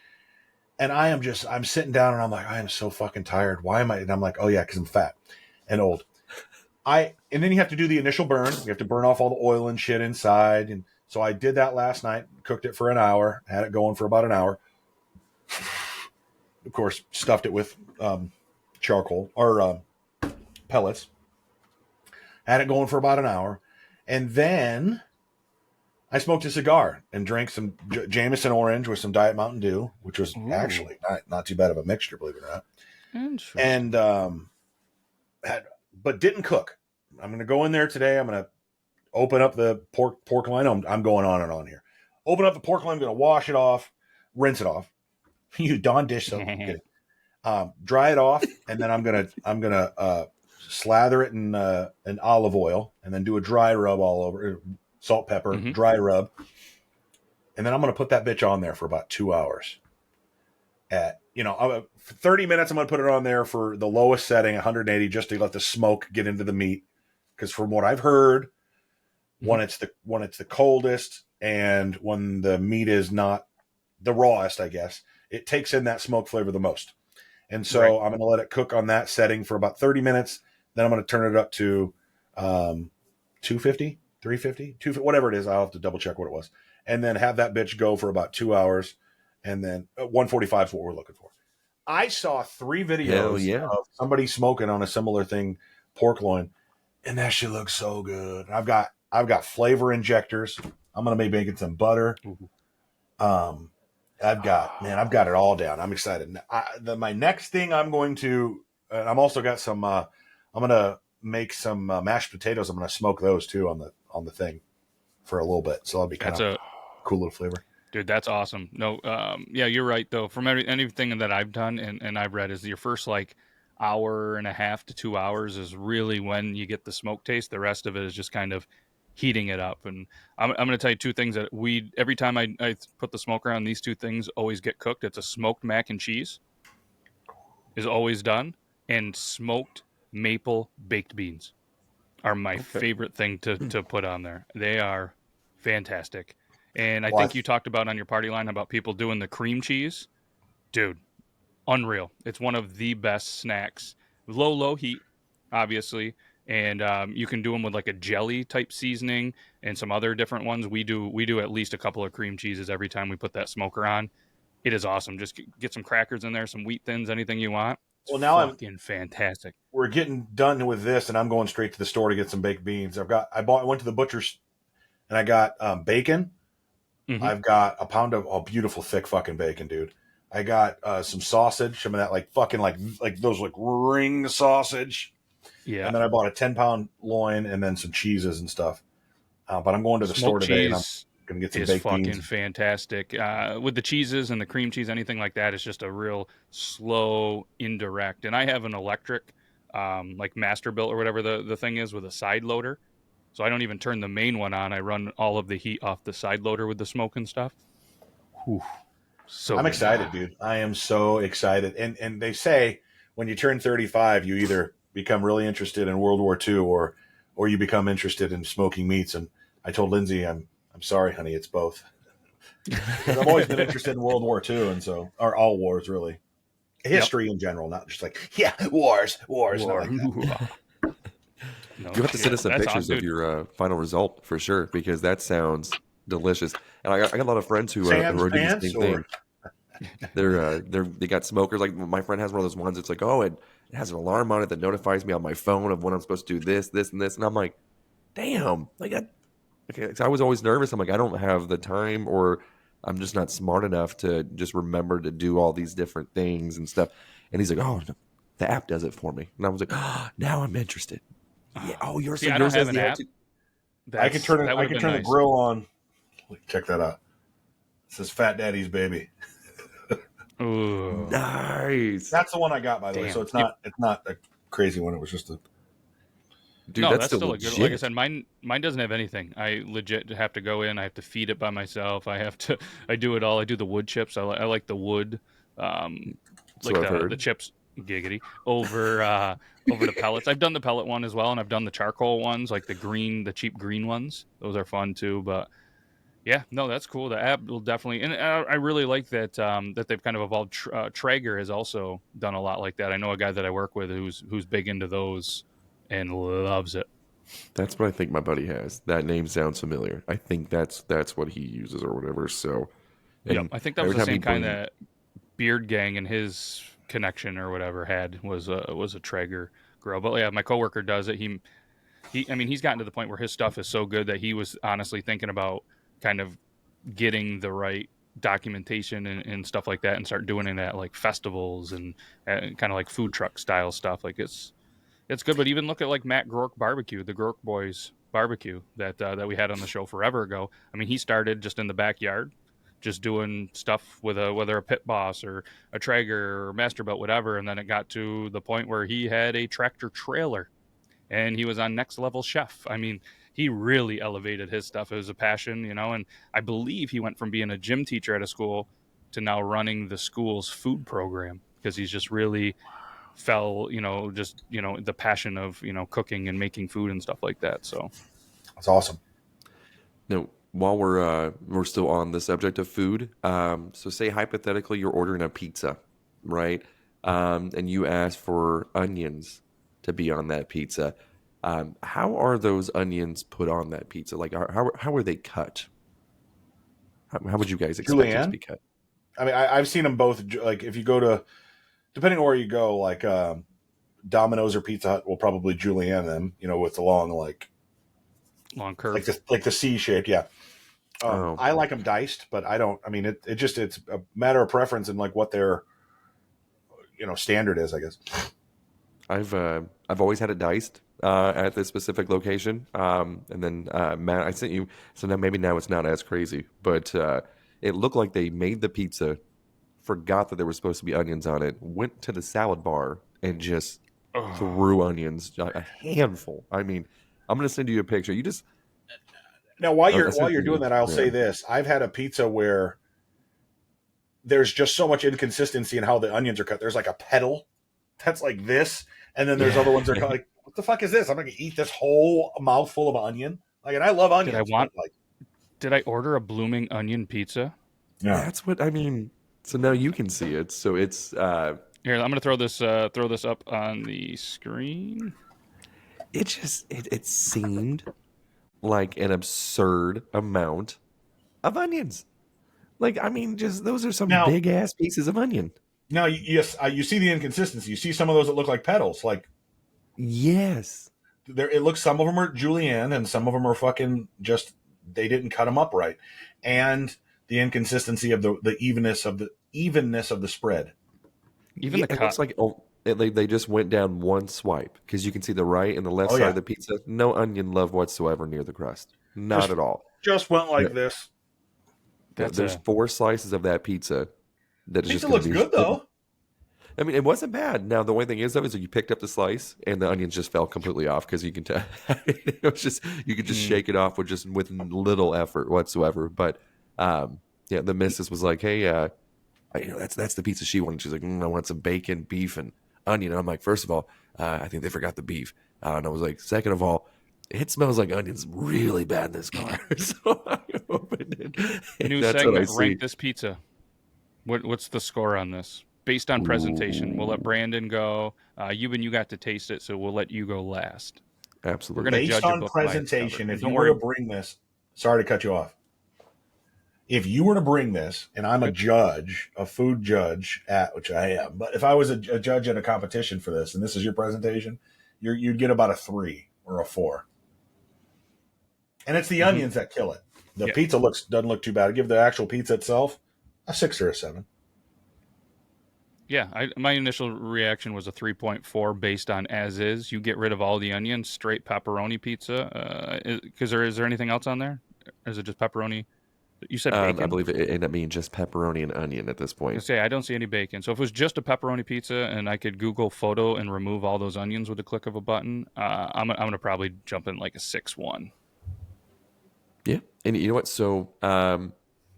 And I'm sitting down and I'm like, I am so fucking tired. Why am I? And I'm like, oh yeah, because I'm fat and old. And then you have to do the initial burn. You have to burn off all the oil and shit inside. And so I did that last night, cooked it for an hour, had it going for about an hour. Of course, stuffed it with charcoal or pellets. Had it going for about an hour. And then I smoked a cigar and drank some Jameson Orange with some Diet Mountain Dew, which was actually not too bad of a mixture, believe it or not. And but didn't cook. I'm going to go in there today. I'm going to open up the pork loin. I'm going on and on here. Open up the pork loin. I'm going to wash it off, rinse it off. You Dawn dish soap. Dry it off, and then I'm gonna slather it in olive oil, and then do a dry rub all over, salt, pepper, dry rub, and then I'm gonna put that bitch on there for about 2 hours. For 30 minutes, I'm gonna put it on there for the lowest setting, 180, just to let the smoke get into the meat. Because from what I've heard, when it's the coldest and when the meat is not the rawest, I guess, it takes in that smoke flavor the most. And so I'm going to let it cook on that setting for about 30 minutes. Then I'm going to turn it up to 250, 350, 250, whatever it is. I'll have to double check what it was. And then have that bitch go for about 2 hours. And then 145 is what we're looking for. I saw 3 videos of somebody smoking on a similar thing, pork loin, and that shit looks so good. I've got flavor injectors. I'm going to be making some butter. I've got it all down. I'm excited. My next thing I'm going to, I'm also got some, I'm going to make some mashed potatoes. I'm going to smoke those too on the thing for a little bit. So that'll be kind of cool little flavor. Dude, that's awesome. No, yeah, you're right though. From anything that I've done and I've read is your first like hour and a half to 2 hours is really when you get the smoke taste. The rest of it is just kind of heating it up. And I'm going to tell you two things that every time I put the smoker on, these two things always get cooked. It's a smoked mac and cheese is always done, and smoked maple baked beans are my favorite thing to put on there. They are fantastic. And I think you talked about on your party line about people doing the cream cheese. Dude, unreal. It's one of the best snacks. Low heat, obviously. And you can do them with like a jelly type seasoning and some other different ones. We do at least a couple of cream cheeses every time we put that smoker on. It is awesome. Just get some crackers in there, some wheat thins, anything you want. It's fucking fantastic. We're getting done with this, and I'm going straight to the store to get some baked beans. I went to the butcher's, and I got bacon. Mm-hmm. I've got a pound of beautiful thick fucking bacon, dude. I got some sausage, some of that like fucking like those like ring sausage. Yeah. And then I bought a 10-pound loin and then some cheeses and stuff. But I'm going to the store today, and I'm going to get some baked beans. It's fucking fantastic. With the cheeses and the cream cheese, anything like that, it's just a real slow, indirect. And I have an electric, like Masterbuilt or whatever the thing is, with a side loader. So I don't even turn the main one on. I run all of the heat off the side loader with the smoke and stuff. Whew. So I'm excited, dude. I am so excited. And they say when you turn 35, you either become really interested in World War II or you become interested in smoking meats. And I told Lindsay, I'm sorry, honey, it's both. I've always been interested in World War II, and so, or all wars, really. History in general, not just like, wars. War. Like you have to send us some pictures of your final result for sure, because that sounds delicious. And I got a lot of friends who are doing the same thing. They got smokers. Like my friend has one of those ones. It's like, it has an alarm on it that notifies me on my phone of when I'm supposed to do this, and this. And I'm like, damn, okay. So I was always nervous. I'm like, I don't have the time, or I'm just not smart enough to just remember to do all these different things and stuff. And he's like, the app does it for me. And I was like, now I'm interested. Yeah. Yours has an app. I can turn the grill on. Check that out. It says Fat Daddy's Baby. Ooh. Nice. That's the one I got, by the way. So it's not a crazy one. It was just a. Dude, that's still a good. Like I said, mine doesn't have anything. I legit have to go in. I have to feed it by myself. I do it all. I do the wood chips. I like the wood, like the chips. Giggity over the pellets. I've done the pellet one as well, and I've done the charcoal ones, like the cheap green ones. Those are fun too. But yeah, no, that's cool. The app will definitely, and I really like that that they've kind of evolved. Traeger has also done a lot like that. I know a guy that I work with who's big into those and loves it. That's what I think my buddy has. That name sounds familiar. I think that's what he uses or whatever. So, yeah, I think that was the same kind that Beard Gang and his connection or whatever was a Traeger grill. But yeah, my coworker does it. He's gotten to the point where his stuff is so good that he was honestly thinking about kind of getting the right documentation and stuff like that and start doing it at like festivals and kind of like food truck style stuff. Like it's good. But even look at like Matt Groark Barbecue, the Groark Boys barbecue that we had on the show forever ago. I mean, he started just in the backyard, just doing stuff with whether a Pit Boss or a Traeger or Masterbuilt, whatever. And then it got to the point where he had a tractor trailer and he was on Next Level Chef. I mean, he really elevated his stuff. It was a passion, and I believe he went from being a gym teacher at a school to now running the school's food program because he's just really fell, the passion of, cooking and making food and stuff like that. So that's awesome. No. While we're still on the subject of food, so say hypothetically you're ordering a pizza, right? And you ask for onions to be on that pizza. How are those onions put on that pizza? Like, how are they cut? How would you guys expect it to be cut? I mean, I've seen them both. Like, if you go to, depending on where you go, like Domino's or Pizza Hut will probably julienne them, with the long curve, like the C shaped, yeah. I like them diced, but I don't. I mean, it's a matter of preference and like what their standard is, I guess. I've always had it diced. at this specific location. And then Matt, I sent you. So now it's not as crazy, but it looked like they made the pizza, forgot that there were supposed to be onions on it, went to the salad bar and just threw onions, a handful. I mean, I'm going to send you a picture. You just now while you're doing that, I'll say this: I've had a pizza where there's just so much inconsistency in how the onions are cut. There's like a petal that's like this, and then there's other ones that are like, what the fuck is this? I'm going to eat this whole mouthful of onion. Like, and I love onions. Did I order a blooming onion pizza? Yeah, that's what I mean. So now you can see it. So it's here. I'm going to throw this up on the screen. It just it seemed like an absurd amount of onions. Like, I mean, just those are some big ass pieces of onion. Now, yes, you see the inconsistency. You see some of those that look like petals. Like, yes, it looks. Some of them are julienne, and some of them are fucking just they didn't cut them up right, and the inconsistency of the evenness of the spread. Even the cut. It looks like they just went down one swipe because you can see the right and the left side of the pizza. No onion love whatsoever near the crust. Not at all. Just went like this. There's 4 slices of that pizza. That pizza looks good though. I mean, it wasn't bad. Now the only thing is though is that you picked up the slice and the onions just fell completely off because you can tell it was just you could just shake it off with little effort whatsoever. But the missus was like, hey, that's the pizza she wanted. She's like, I want some bacon, beef, and onion. And I'm like, first of all, I think they forgot the beef. And I was like, second of all, it smells like onions really bad in this car. So I opened it. New segment, rank this pizza. What's the score on this? Based on presentation. We'll let Brandon go. Yuban, you got to taste it, so we'll let you go last. Absolutely. We're going to judge on presentation, if you were to bring this, sorry to cut you off. If you were to bring this, and I'm a food judge which I am, but if I was a judge at a competition for this, and this is your presentation, you'd get about a 3 or a 4. And it's the onions that kill it. The pizza doesn't look too bad. I give the actual pizza itself a 6 or a 7. Yeah, my initial reaction was a 3.4 based on as is. You get rid of all the onions, straight pepperoni pizza. Because is there anything else on there? Or is it just pepperoni? You said bacon? I believe it ended up being just pepperoni and onion at this point. I don't see any bacon. So if it was just a pepperoni pizza and I could Google photo and remove all those onions with the click of a button, I'm going to probably jump in like a 6.1. Yeah, and you know what? So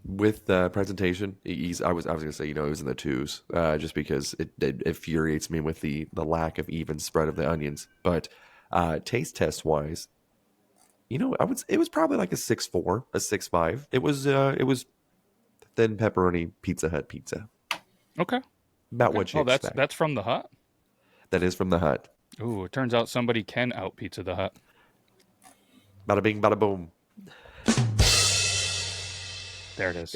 with the presentation, I was going to say, it was in the 2s, just because it infuriates me with the lack of even spread of the onions. But taste test wise, it was probably like a 6.4, a 6.5. It was thin pepperoni Pizza Hut pizza. Okay, about what you expect. That's from the Hut. That is from the Hut. Ooh, it turns out somebody can out pizza the Hut. Bada bing, bada boom. There it is.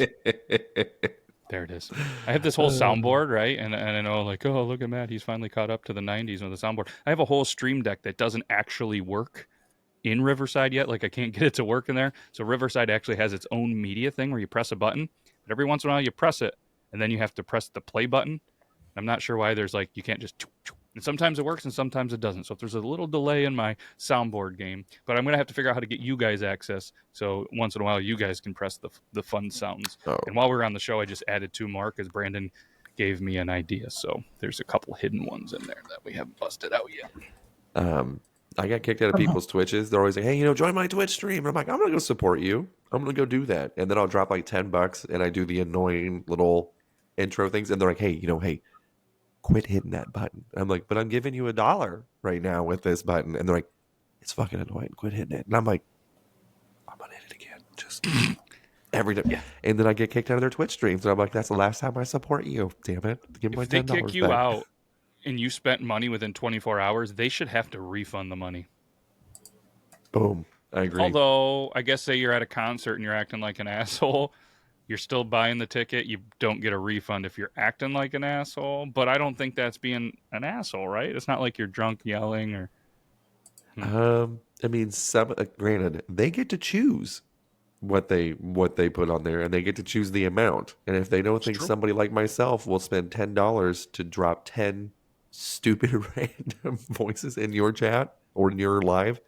There it is. I have this whole soundboard, right? And I know, like, oh, look at Matt. He's finally caught up to the 90s with the soundboard. I have a whole Stream Deck that doesn't actually work in Riverside yet. Like, I can't get it to work in there. So Riverside actually has its own media thing where you press a button. But every once in a while, you press it, and then you have to press the play button. I'm not sure why there's, like, you can't just... And sometimes it works and sometimes it doesn't. So if there's a little delay in my soundboard game, but I'm going to have to figure out how to get you guys access. So once in a while, you guys can press the fun sounds. Oh. And while we were on the show, I just added 2 more because Brandon gave me an idea. So there's a couple hidden ones in there that we haven't busted out yet. I got kicked out of people's Twitches. They're always like, hey, join my Twitch stream. And I'm like, I'm going to go support you. I'm going to go do that. And then I'll drop like $10 and I do the annoying little intro things. And they're like, hey, quit hitting that button. I'm like, but I'm giving you $1 right now with this button. And they're like, it's fucking annoying. Quit hitting it. And I'm like, I'm going to hit it again. Just every time. Yeah. And then I get kicked out of their Twitch streams. And I'm like, that's the last time I support you. Damn it. Give me my $10 If they kick you back. out and you spent money within 24 hours, they should have to refund the money. Boom. I agree. Although, I guess say you're at a concert and you're acting like an asshole, you're still buying the ticket. You don't get a refund if you're acting like an asshole. But I don't think that's being an asshole, right? It's not like you're drunk yelling or... I mean, granted, they get to choose what they put on there, and they get to choose the amount. And if they don't think somebody like myself will spend $10 to drop 10 stupid random voices in your chat or near live,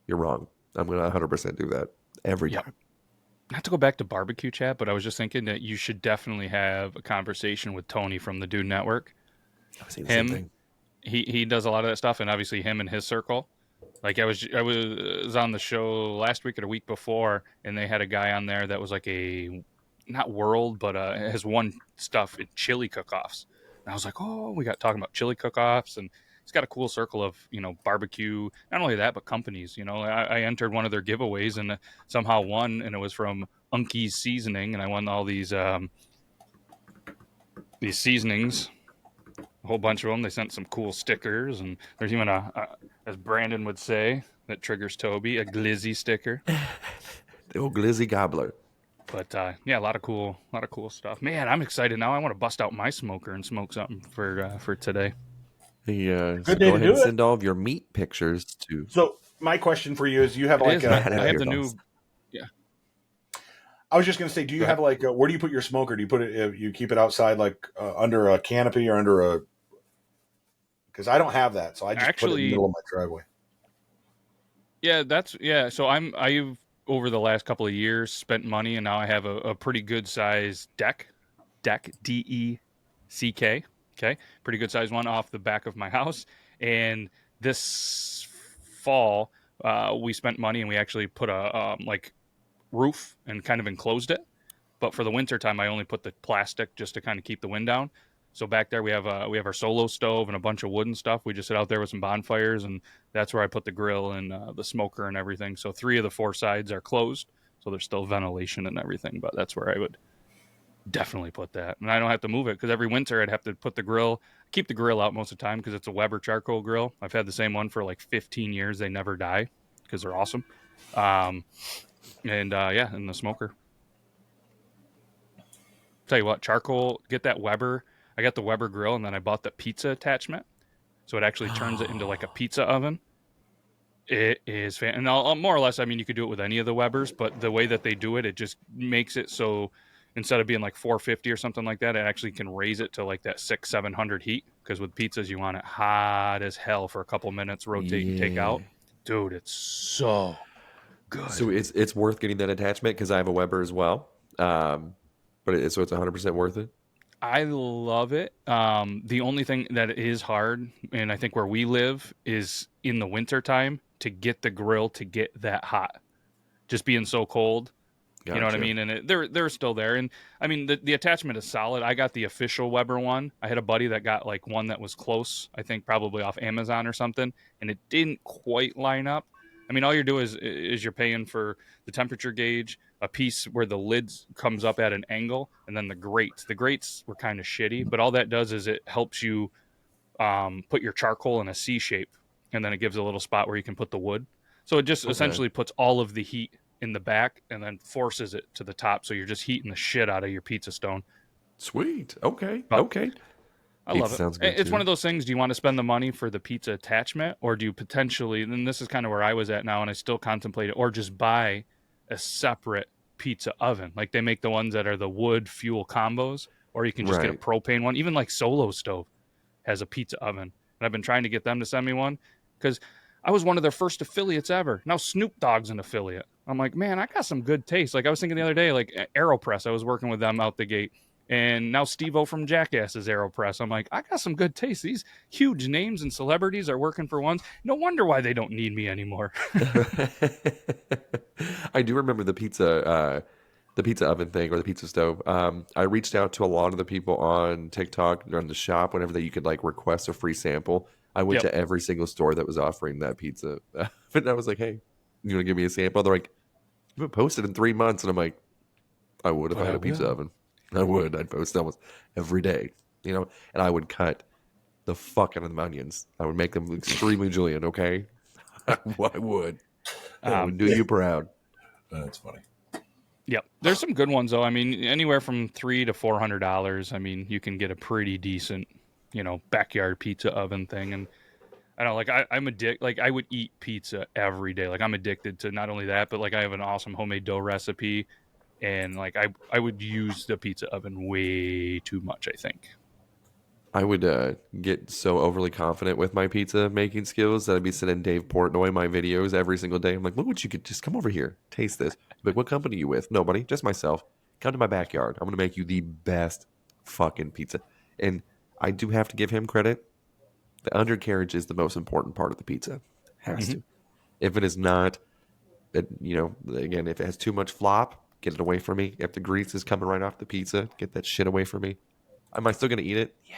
you're wrong. I'm going to 100% do that every time. Not to go back to barbecue chat, but I was just thinking that you should definitely have a conversation with Tony from the Dude Network. I was saying the same Him, thing. he does a lot of that stuff, and obviously him and his circle. Like I was on the show last week or the week before, and they had a guy on there that was like a not world, but has won stuff in chili cook-offs. And I was like, oh, we got talking about chili cook-offs, and he's got a cool circle of barbecue. Not only that, but companies. I entered one of their giveaways and somehow won, and it was from Unky's Seasoning, and I won all these seasonings. A whole bunch of them. They sent some cool stickers, and there's even as Brandon would say, that triggers Toby, a glizzy sticker. The old glizzy gobbler. But yeah, a lot of cool stuff. Man, I'm excited now. I want to bust out my smoker and smoke something for today. So Good day go to ahead do and it. send all of your meat pictures to. So my question for you is: you have It like is, a, man. I have the new. I was just going to say, do you have like where do you put your smoker? Do you put it? You keep it outside, like under a canopy or under a? Because I don't have that, so I just put it in the middle of my driveway. Yeah, So I've over the last couple of years spent money, and now I have a pretty good size deck, DECK. Okay, pretty good size one off the back of my house. And this fall, we spent money and we actually put a like roof and kind of enclosed it. But for the winter time, I only put the plastic just to kind of keep the wind down. So back there we have our solo stove and a bunch of wood and stuff. We just sit out there with some bonfires, and that's where I put the grill and the smoker and everything. So 3 of the 4 sides are closed, so there's still ventilation and everything. But that's where I would definitely put that, and I don't have to move it because every winter I'd have to put keep the grill out most of the time because it's a Weber charcoal grill. I've had the same one for like 15 years. They never die because they're awesome. And the smoker. Tell you what, charcoal. Get that Weber. I got the Weber grill, and then I bought the pizza attachment, so it actually turns it into like a pizza oven. It is fan, and I'll more or less. I mean, you could do it with any of the Webers, but the way that they do it, it just makes it so instead of being like 450 or something like that, it actually can raise it to like that 600-700 heat. Because with pizzas, you want it hot as hell for a couple minutes, rotate and take out. Dude, it's so good. So it's worth getting that attachment because I have a Weber as well. So it's 100% worth it. I love it. The only thing that is hard, and I think where we live, is in the wintertime to get the grill to get that hot. Just being so cold. Gotcha. You know what I mean? And they're still there. And I mean, the attachment is solid. I got the official Weber one. I had a buddy that got like one that was close, I think probably off Amazon or something, and it didn't quite line up. I mean, all you're doing is you're paying for the temperature gauge, a piece where the lid comes up at an angle, and then the grates. The grates were kind of shitty, but all that does is it helps you put your charcoal in a C shape, and then it gives a little spot where you can put the wood. So it just essentially puts all of the heat in the back and then forces it to the top, so you're just heating the shit out of your pizza stone. Sweet. Okay. I love it. It's one of those things. Do you want to spend the money for the pizza attachment, or do you potentially, and this is kind of where I was at now, and I still contemplate it, or just buy a separate pizza oven? Like they make the ones that are the wood fuel combos, or you can just get a propane one. Even like Solo Stove has a pizza oven, and I've been trying to get them to send me one because I was one of their first affiliates ever. Now Snoop Dogg's an affiliate. I'm like, man, I got some good taste. Like I was thinking the other day, like AeroPress, I was working with them out the gate. And now Steve-O from Jackass is AeroPress. I'm like, I got some good taste. These huge names and celebrities are working for ones. No wonder why they don't need me anymore. I do remember the pizza oven thing or the pizza stove. I reached out to a lot of the people on TikTok on the shop whenever that you could like request a free sample. I went to every single store that was offering that pizza. But I was like, hey, you want to give me a sample? They're like, you haven't posted in 3 months. And I'm like, I would if I had a pizza oven. I would. I'd post almost every day, and I would cut the fuck out of the onions. I would make them extremely julienne, okay? I would. I would do you proud. That's funny. Yep. There's some good ones, though. I mean, anywhere from $300 to $400. I mean, you can get a pretty decent, backyard pizza oven thing. And I don't know, like, I'm addicted. Like, I would eat pizza every day. Like, I'm addicted to not only that, but, like, I have an awesome homemade dough recipe. And like I would use the pizza oven way too much, I think. I would get so overly confident with my pizza making skills that I'd be sending Dave Portnoy my videos every single day. I'm like, look what you could just come over here, taste this. Like, what company are you with? Nobody, just myself. Come to my backyard. I'm going to make you the best fucking pizza. And I do have to give him credit. The undercarriage is the most important part of the pizza. Has to. If it is not, again, if it has too much flop, get it away from me. If the grease is coming right off the pizza, get that shit away from me. Am I still going to eat it? Yeah.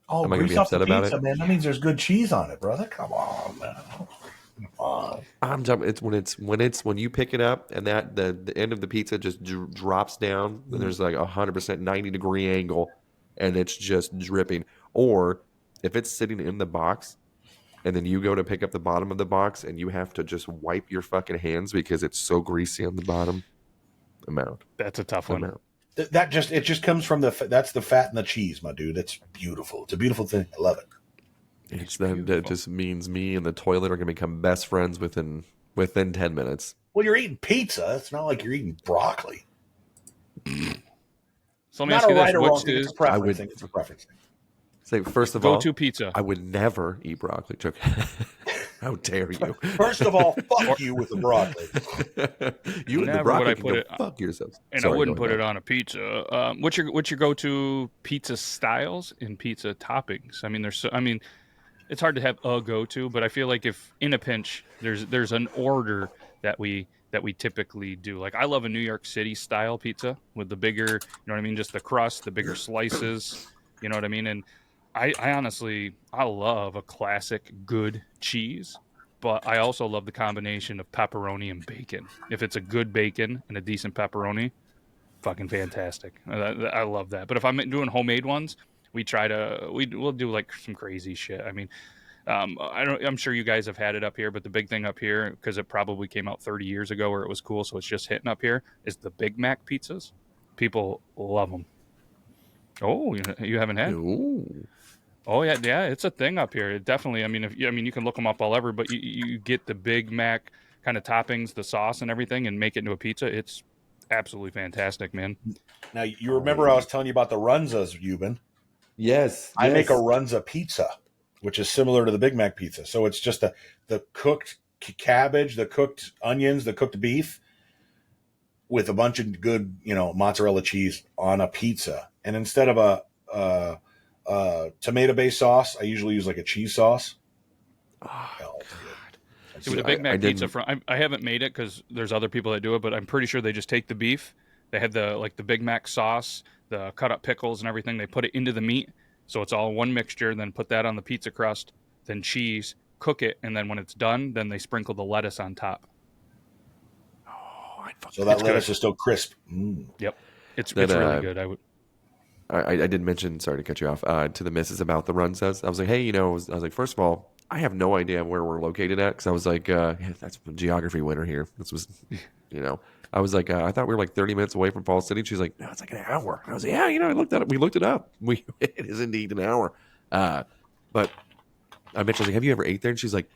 Oh, Am I going to grease be off the upset about pizza, it? man. That means there's good cheese on it, brother. Come on, man. Come on. I'm talking. It's when you pick it up and that the end of the pizza just drops down. And there's like 100% 90-degree angle, and it's just dripping. Or if it's sitting in the box, and then you go to pick up the bottom of the box, and you have to just wipe your fucking hands because it's so greasy on the bottom. Amount. That's a tough one. It just comes from that's the fat and the cheese, my dude. It's beautiful. It's a beautiful thing. I love it. That just means me and the toilet are going to become best friends within 10 minutes. Well, you're eating pizza. It's not like you're eating broccoli. So let me ask you this: wrong thing. It's a preference thing. It's a preference thing. Say first of all, go-to pizza. I would never eat broccoli. How dare you? First of all, fuck you with the broccoli. You and the broccoli can go fuck yourselves. And I wouldn't put it on a pizza. What's your go-to pizza styles and pizza toppings? I mean, it's hard to have a go-to, but I feel like if in a pinch, there's an order that we typically do. Like I love a New York City style pizza with the bigger, you know what I mean, just the crust, the bigger slices, you know what I mean, and I honestly, I love a classic good cheese, but I also love the combination of pepperoni and bacon. If it's a good bacon and a decent pepperoni, fucking fantastic. I love that. But if I'm doing homemade ones, we'll do like some crazy shit. I mean, I'm sure you guys have had it up here, but the big thing up here, because it probably came out 30 years ago where it was cool, so it's just hitting up here, is the Big Mac pizzas. People love them. Oh, you haven't had? Ooh. Oh yeah, it's a thing up here. It definitely. I mean, you can look them up all over, but you get the Big Mac kind of toppings, the sauce, and everything, and make it into a pizza. It's absolutely fantastic, man. Now you remember I was telling you about the Runzas, Yuban. Yes, I make a Runza pizza, which is similar to the Big Mac pizza. So it's just the cooked cabbage, the cooked onions, the cooked beef, with a bunch of good, mozzarella cheese on a pizza. And instead of a tomato-based sauce, I usually use like a cheese sauce. Oh, God. See, with a Big Mac pizza, I haven't made it because there's other people that do it, but I'm pretty sure they just take the beef. They had the Big Mac sauce, the cut up pickles and everything. They put it into the meat, so it's all one mixture. Then put that on the pizza crust, then cheese, cook it, and then when it's done, then they sprinkle the lettuce on top. So that lettuce is still crisp. Yep, it's really good. I did mention, sorry to cut you off, to the missus about the Runzas. I was like, hey, I was like, first of all, I have no idea where we're located at, because I was like, that's geography winner here. This was, I was like, I thought we were like 30 minutes away from Falls City. She's like, no, it's like an hour. I was like, yeah, I looked at it. We looked it up. It is indeed an hour. But I mentioned, I was like, have you ever ate there? And she's like,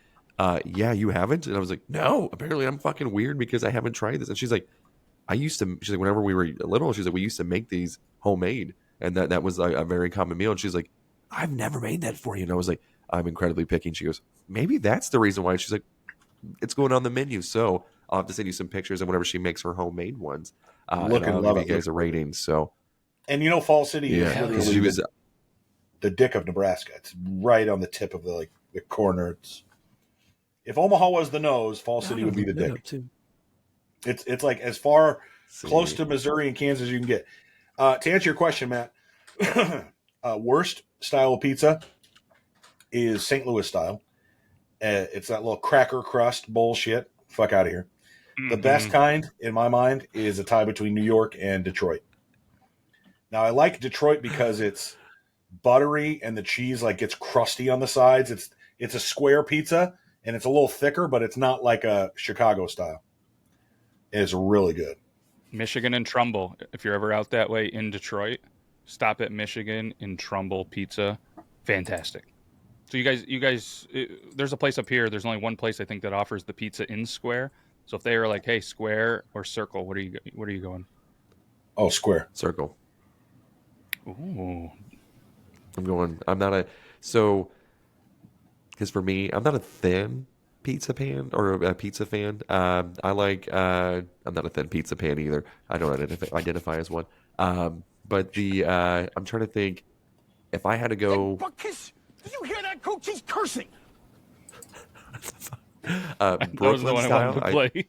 yeah, you haven't? And I was like, no, apparently I'm fucking weird because I haven't tried this. And she's like, she's like, whenever we were little, she's like, we used to make these homemade. And that was a very common meal. And she's like, I've never made that for you. And I was like, I'm incredibly picky. And she goes, maybe that's the reason why. She's like, it's going on the menu. So I'll have to send you some pictures of whenever she makes her homemade ones. Look and love give you guys a rating. So, and Falls City is literally she was the dick of Nebraska. It's right on the tip of the corner. If Omaha was the nose, Falls City would be the dick. It's like as far close to Missouri and Kansas as you can get. To answer your question, Matt, worst style of pizza is St. Louis style. It's that little cracker crust bullshit. Fuck out of here. The best kind, in my mind, is a tie between New York and Detroit. Now, I like Detroit because it's buttery and the cheese gets crusty on the sides. It's a square pizza and it's a little thicker, but it's not like a Chicago style. It's really good. Michigan and Trumbull. If you're ever out that way in Detroit, stop at Michigan in Trumbull Pizza. Fantastic. So you guys, there's a place up here. There's only one place I think that offers the pizza in square. So if they are like, hey, square or circle, what are you going? Oh, square. Circle. Ooh. I'm not a, so, because for me, I'm not a thin pizza pan or a pizza fan. I'm not a thin pizza pan either. I don't identify as one. But I'm trying to think if I had to go Buckus, did you hear that, Coach? He's cursing. That was the Brooklyn one I wanted style. to play.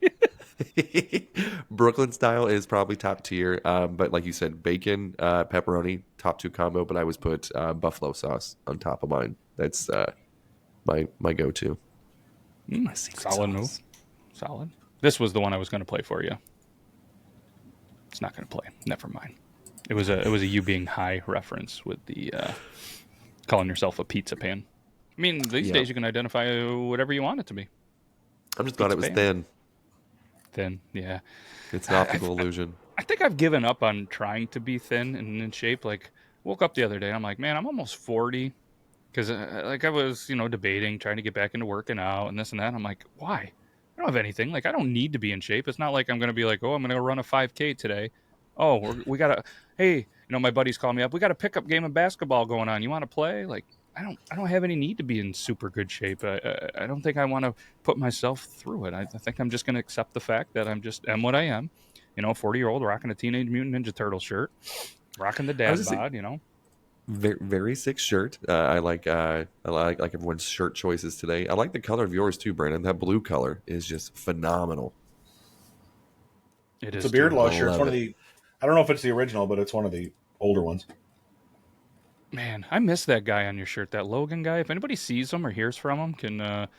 Brooklyn style is probably top tier. But like you said, bacon, pepperoni, top two combo. But I always put buffalo sauce on top of mine. That's my go-to. My secret Solid sauce. move. Solid. This was the one I was going to play for you. It's not going to play. Never mind. It was a you being high reference with the calling yourself a pizza pan. I mean, these days you can identify whatever you want it to be. I'm just glad it was pan. thin. Thin, yeah. It's an optical illusion. I think I've given up on trying to be thin and in shape. Like, woke up the other day, and I'm like, man, I'm almost 40. Because, I was, debating, trying to get back into working out and this and that. And I'm like, why? I don't have anything. Like, I don't need to be in shape. It's not like I'm going to be like, oh, I'm going to run a 5K today. Oh, we got to, hey, my buddies call me up. We got a pickup game of basketball going on. You want to play? Like, I don't have any need to be in super good shape. I don't think I want to put myself through it. I think I'm just going to accept the fact that am what I am. 40-year-old rocking a Teenage Mutant Ninja Turtle shirt, rocking the dad bod, Very, very sick shirt. I like everyone's shirt choices today. I like the color of yours too, Brandon. That blue color is just phenomenal. It's a Beard Laws shirt. It's one of the, I don't know if it's the original, but it's one of the older ones. Man, I miss that guy on your shirt, that Logan guy. If anybody sees him or hears from him, can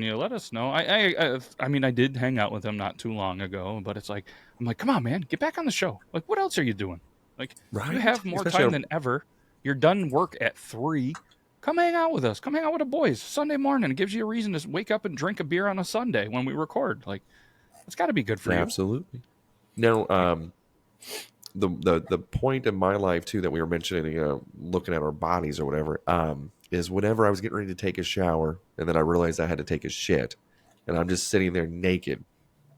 you let us know? I mean, I did hang out with him not too long ago, but I'm like, come on, man, get back on the show. Like, what else are you doing? Like, Right? You have more time than ever. You're done work at 3. Come hang out with us. Come hang out with the boys Sunday morning. It gives you a reason to wake up and drink a beer on a Sunday when we record. Like, it's got to be good for you. Absolutely. Now, the point in my life too that we were mentioning, looking at our bodies or whatever, is whenever I was getting ready to take a shower and then I realized I had to take a shit, and I'm just sitting there naked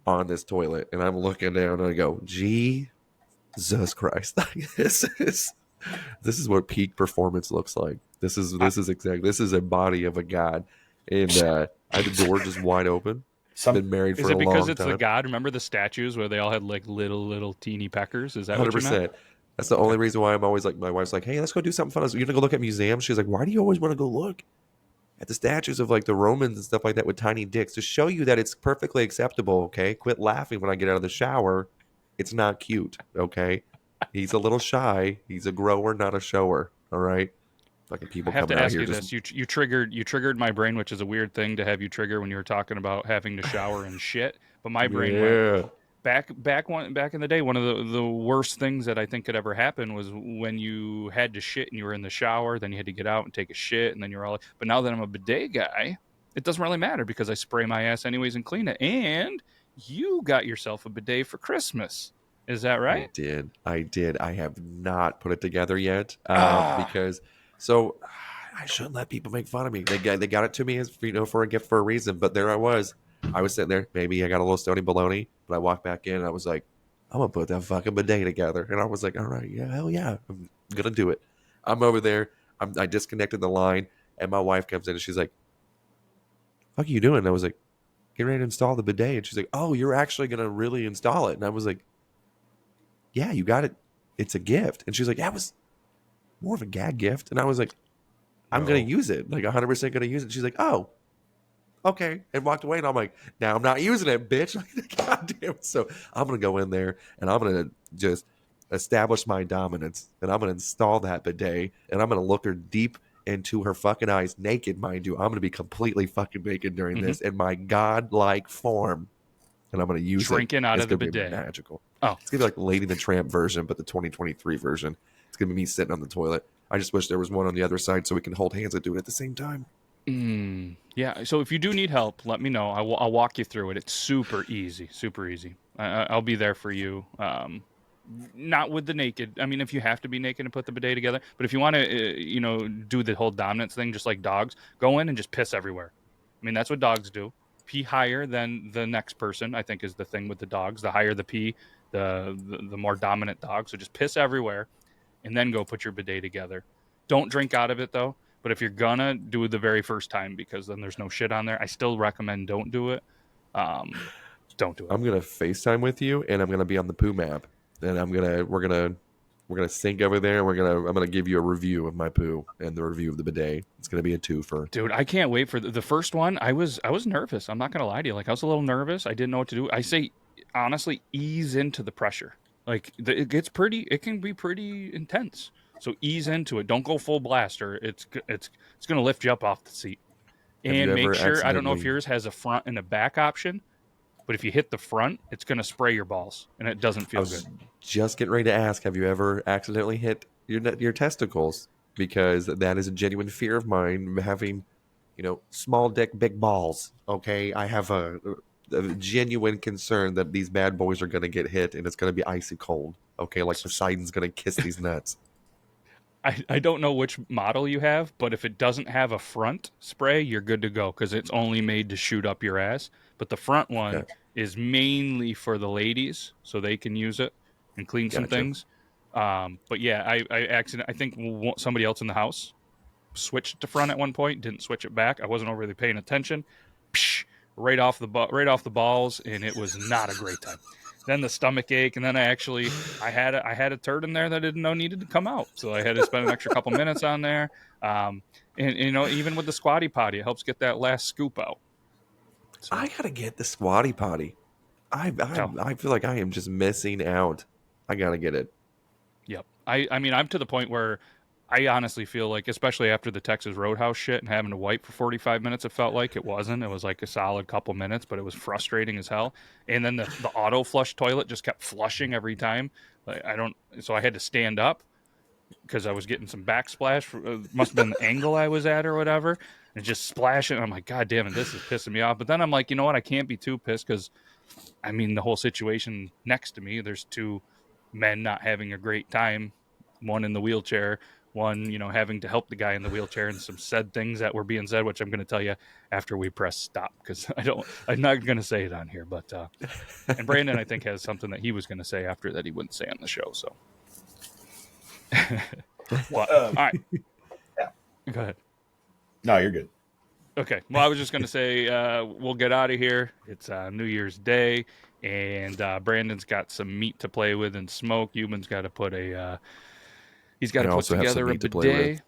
on this toilet and I'm looking down and I go, Jesus Christ, this is what peak performance looks like. This is a body of a god, and I had the door just wide open. Been married for a long time. Is it because it's the god? Remember the statues where they all had like little teeny peckers? Is that 100%? What you meant? That's the only reason why I'm always like, my wife's like, hey, let's go do something fun. You're gonna go look at museums? She's like, why do you always want to go look at the statues of like the Romans and stuff like that with tiny dicks to show you that it's perfectly acceptable? Okay, quit laughing when I get out of the shower. It's not cute. Okay, he's a little shy. He's a grower, not a shower. All right. Fucking people I have coming to out ask here you just... this. You triggered my brain, which is a weird thing to have you trigger when you were talking about having to shower and shit. But my brain went back in the day. One of the worst things that I think could ever happen was when you had to shit and you were in the shower, then you had to get out and take a shit, and then you're all. But now that I'm a bidet guy, it doesn't really matter because I spray my ass anyways and clean it. And you got yourself a bidet for Christmas. Is that right? I did. I have not put it together yet because. So I shouldn't let people make fun of me. They got it to me as for a gift for a reason. But there I was sitting there. Maybe I got a little stony baloney, but I walked back in and I was like, I'm gonna put that fucking bidet together. And I was like, all right, yeah, hell yeah, I'm gonna do it. I'm over there. I disconnected the line, and my wife comes in and she's like, "What are you doing?" And I was like, "Getting ready to install the bidet." And she's like, "Oh, you're actually gonna really install it?" And I was like, "Yeah, you got it. It's a gift." And she's like, "Yeah, it was more of a gag gift." And I was like, I'm going to use it. Like 100% going to use it. She's like, "Oh, okay." And walked away. And I'm like, now I'm not using it, bitch. God damn it. So I'm going to go in there and I'm going to just establish my dominance. And I'm going to install that bidet. And I'm going to look her deep into her fucking eyes, naked, mind you. I'm going to be completely fucking naked during this in my godlike form. And I'm going to use Drinking out of the bidet. Magical. Oh, it's going to be like Lady the Tramp version, but the 2023 version. It's going to be me sitting on the toilet. I just wish there was one on the other side so we can hold hands and do it at the same time. Yeah. So if you do need help, let me know. I'll walk you through it. It's super easy. Super easy. I'll be there for you. Not with the naked. I mean, if you have to be naked and put the bidet together, but if you want to, do the whole dominance thing, just like dogs, go in and just piss everywhere. I mean, that's what dogs do. Pee higher than the next person, I think, is the thing with the dogs. The higher the pee, the more dominant dog. So just piss everywhere. And then go put your bidet together. Don't drink out of it though. But if you're gonna, do it the very first time, because then there's no shit on there. I still recommend don't do it. Don't do it. I'm gonna FaceTime with you, and I'm gonna be on the poo map, and we're gonna sync over there. And I'm gonna give you a review of my poo and the review of the bidet. It's gonna be a twofer. Dude, I can't wait for the first one. I was nervous. I'm not gonna lie to you. Like, I was a little nervous. I didn't know what to do. I say, honestly, ease into the pressure. Like, it can be pretty intense. So ease into it. Don't go full blast, or it's gonna lift you up off the seat. Have you And make ever sure, I don't know if accidentally- yours has a front and a back option, but if you hit the front, it's gonna spray your balls, and it doesn't I feel was good. just getting ready to ask, have you ever accidentally hit your testicles? Because that is a genuine fear of mine, having, small dick, big balls. Okay, I have a genuine concern that these bad boys are going to get hit and it's going to be icy cold. Okay, like Poseidon's going to kiss these nuts. I don't know which model you have, but if it doesn't have a front spray, you're good to go, because it's only made to shoot up your ass. But the front one is mainly for the ladies, so they can use it and clean some Gotcha. things. But yeah, I think somebody else in the house switched to front at one point, didn't switch it back. I wasn't overly paying attention. Psh, right off the balls, and it was not a great time. Then the stomach ache, and then I had a turd in there that I didn't know needed to come out, so I had to spend an extra couple minutes on there. And even with the Squatty Potty, it helps get that last scoop out. So, I gotta get the Squatty Potty. I feel like I am just missing out. I gotta get it. yep. I mean, I'm to the point where I honestly feel like, especially after the Texas Roadhouse shit and having to wipe for 45 minutes, it felt like it wasn't. It was like a solid couple minutes, but it was frustrating as hell. And then the auto flush toilet just kept flushing every time. So I had to stand up because I was getting some backsplash. Must have been the angle I was at or whatever. And just splashing. I'm like, God damn it, this is pissing me off. But then I'm like, you know what? I can't be too pissed, because, I mean, the whole situation next to me, there's two men not having a great time. One in the wheelchair, one, having to help the guy in the wheelchair, and some said things that were being said, which I'm going to tell you after we press stop, because I'm not going to say it on here. But and Brandon, I think, has something that he was going to say after that he wouldn't say on the show. So, but, all right, Yeah. Go ahead. No, you're good. Okay. Well, I was just going to say we'll get out of here. It's New Year's Day, and Brandon's got some meat to play with and smoke. Yuban's got to put he's got to put together a bidet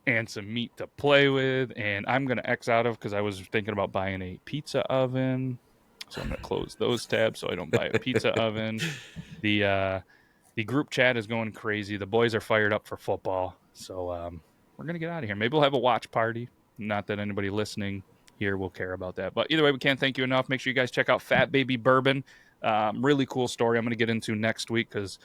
and some meat to play with. And I'm going to X out of, because I was thinking about buying a pizza oven. So I'm going to close those tabs so I don't buy a pizza oven. The group chat is going crazy. The boys are fired up for football. So we're going to get out of here. Maybe we'll have a watch party. Not that anybody listening here will care about that. But either way, we can't thank you enough. Make sure you guys check out Fat Baby Bourbon. Really cool story I'm going to get into next week, because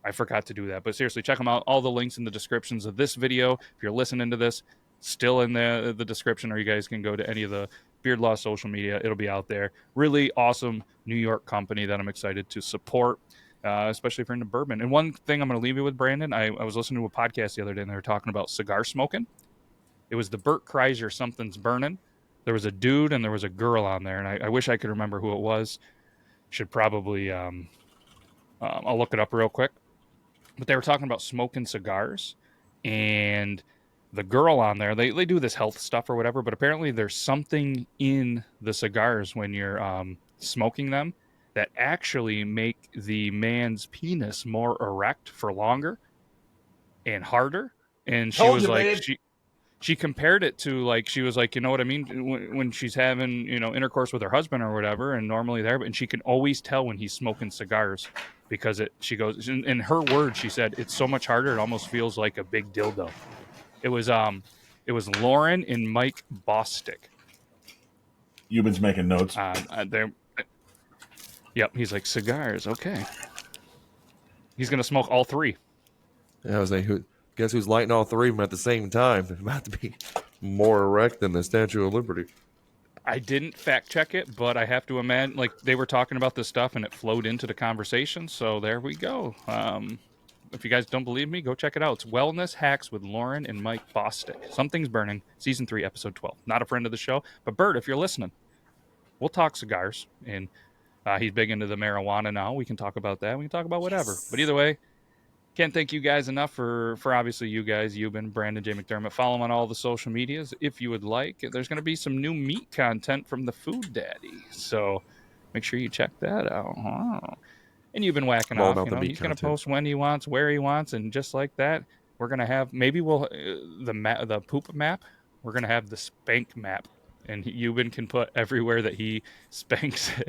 I forgot to do that. But seriously, check them out. All the links in the descriptions of this video. If you're listening to this, still in the description, or you guys can go to any of the Beard Law social media. It'll be out there. Really awesome New York company that I'm excited to support, especially if you're into bourbon. And one thing I'm going to leave you with, Brandon, I was listening to a podcast the other day, and they were talking about cigar smoking. It was the Burt Kreischer Something's Burning. There was a dude and there was a girl on there, and I wish I could remember who it was. Should probably I'll look it up real quick. But they were talking about smoking cigars, and the girl on there, they do this health stuff or whatever, but apparently there's something in the cigars when you're smoking them that actually make the man's penis more erect for longer and harder. And she was like, she compared it to, like, she was like, you know what I mean? When she's having, intercourse with her husband or whatever, and normally there, and she can always tell when he's smoking cigars, because she goes, in her words, she said, it's so much harder. It almost feels like a big dildo. It was Lauren and Mike Bosstick. Yuban's making notes. Yep. He's like, cigars. Okay. He's going to smoke all three. Yeah, I was like, guess who's lighting all three of them at the same time? They're about to be more erect than the Statue of Liberty. I didn't fact check it, but I have to imagine, like, they were talking about this stuff and it flowed into the conversation. So there we go. If you guys don't believe me, go check it out. It's Wellness Hacks with Lauren and Mike Bosstick. Something's Burning, Season 3, Episode 12. Not a friend of the show, but Bert, if you're listening, we'll talk cigars. And he's big into the marijuana now. We can talk about that. We can talk about whatever. But either way, Can't thank you guys enough for obviously you guys, Yuban, Brandon J. McDermott. Follow him on all the social medias if you would like. There's going to be some new meat content from the Food Daddy, so make sure you check that out. And you've been whacking I'm all off. about You the know, meat he's going to content. post when he wants, where he wants, and just like that, we're going to have maybe we'll the poop map. We're going to have the spank map, and Yuban can put everywhere that he spanks it.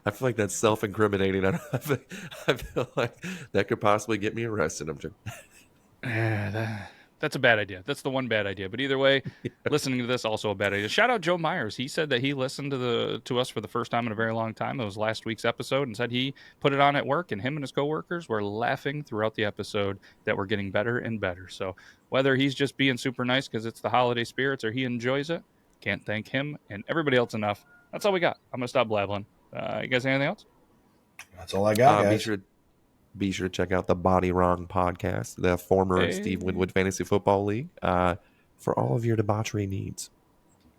I feel like that's self-incriminating. I feel like that could possibly get me arrested. I'm just... That's a bad idea. That's the one bad idea. But either way, listening to this also a bad idea. Shout out Joe Myers. He said that he listened to us for the first time in a very long time. It was last week's episode, and said he put it on at work, and him and his coworkers were laughing throughout the episode that we're getting better and better. So whether he's just being super nice because it's the holiday spirits or he enjoys it, can't thank him and everybody else enough. That's all we got. I'm gonna stop blabbling. You guys have anything else? That's all I got, Be guys. sure to check out the Body Wrong podcast, the former Steve Winwood Fantasy Football League, for all of your debauchery needs.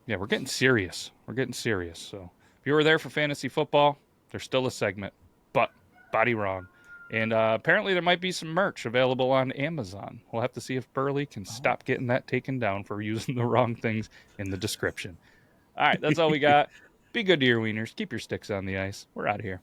Yeah, we're getting serious. So if you were there for fantasy football, there's still a segment, but Body Wrong. And apparently there might be some merch available on Amazon. We'll have to see if Burley can stop getting that taken down for using the wrong things in the description. All right, that's all we got. Be good to your wieners. Keep your sticks on the ice. We're out of here.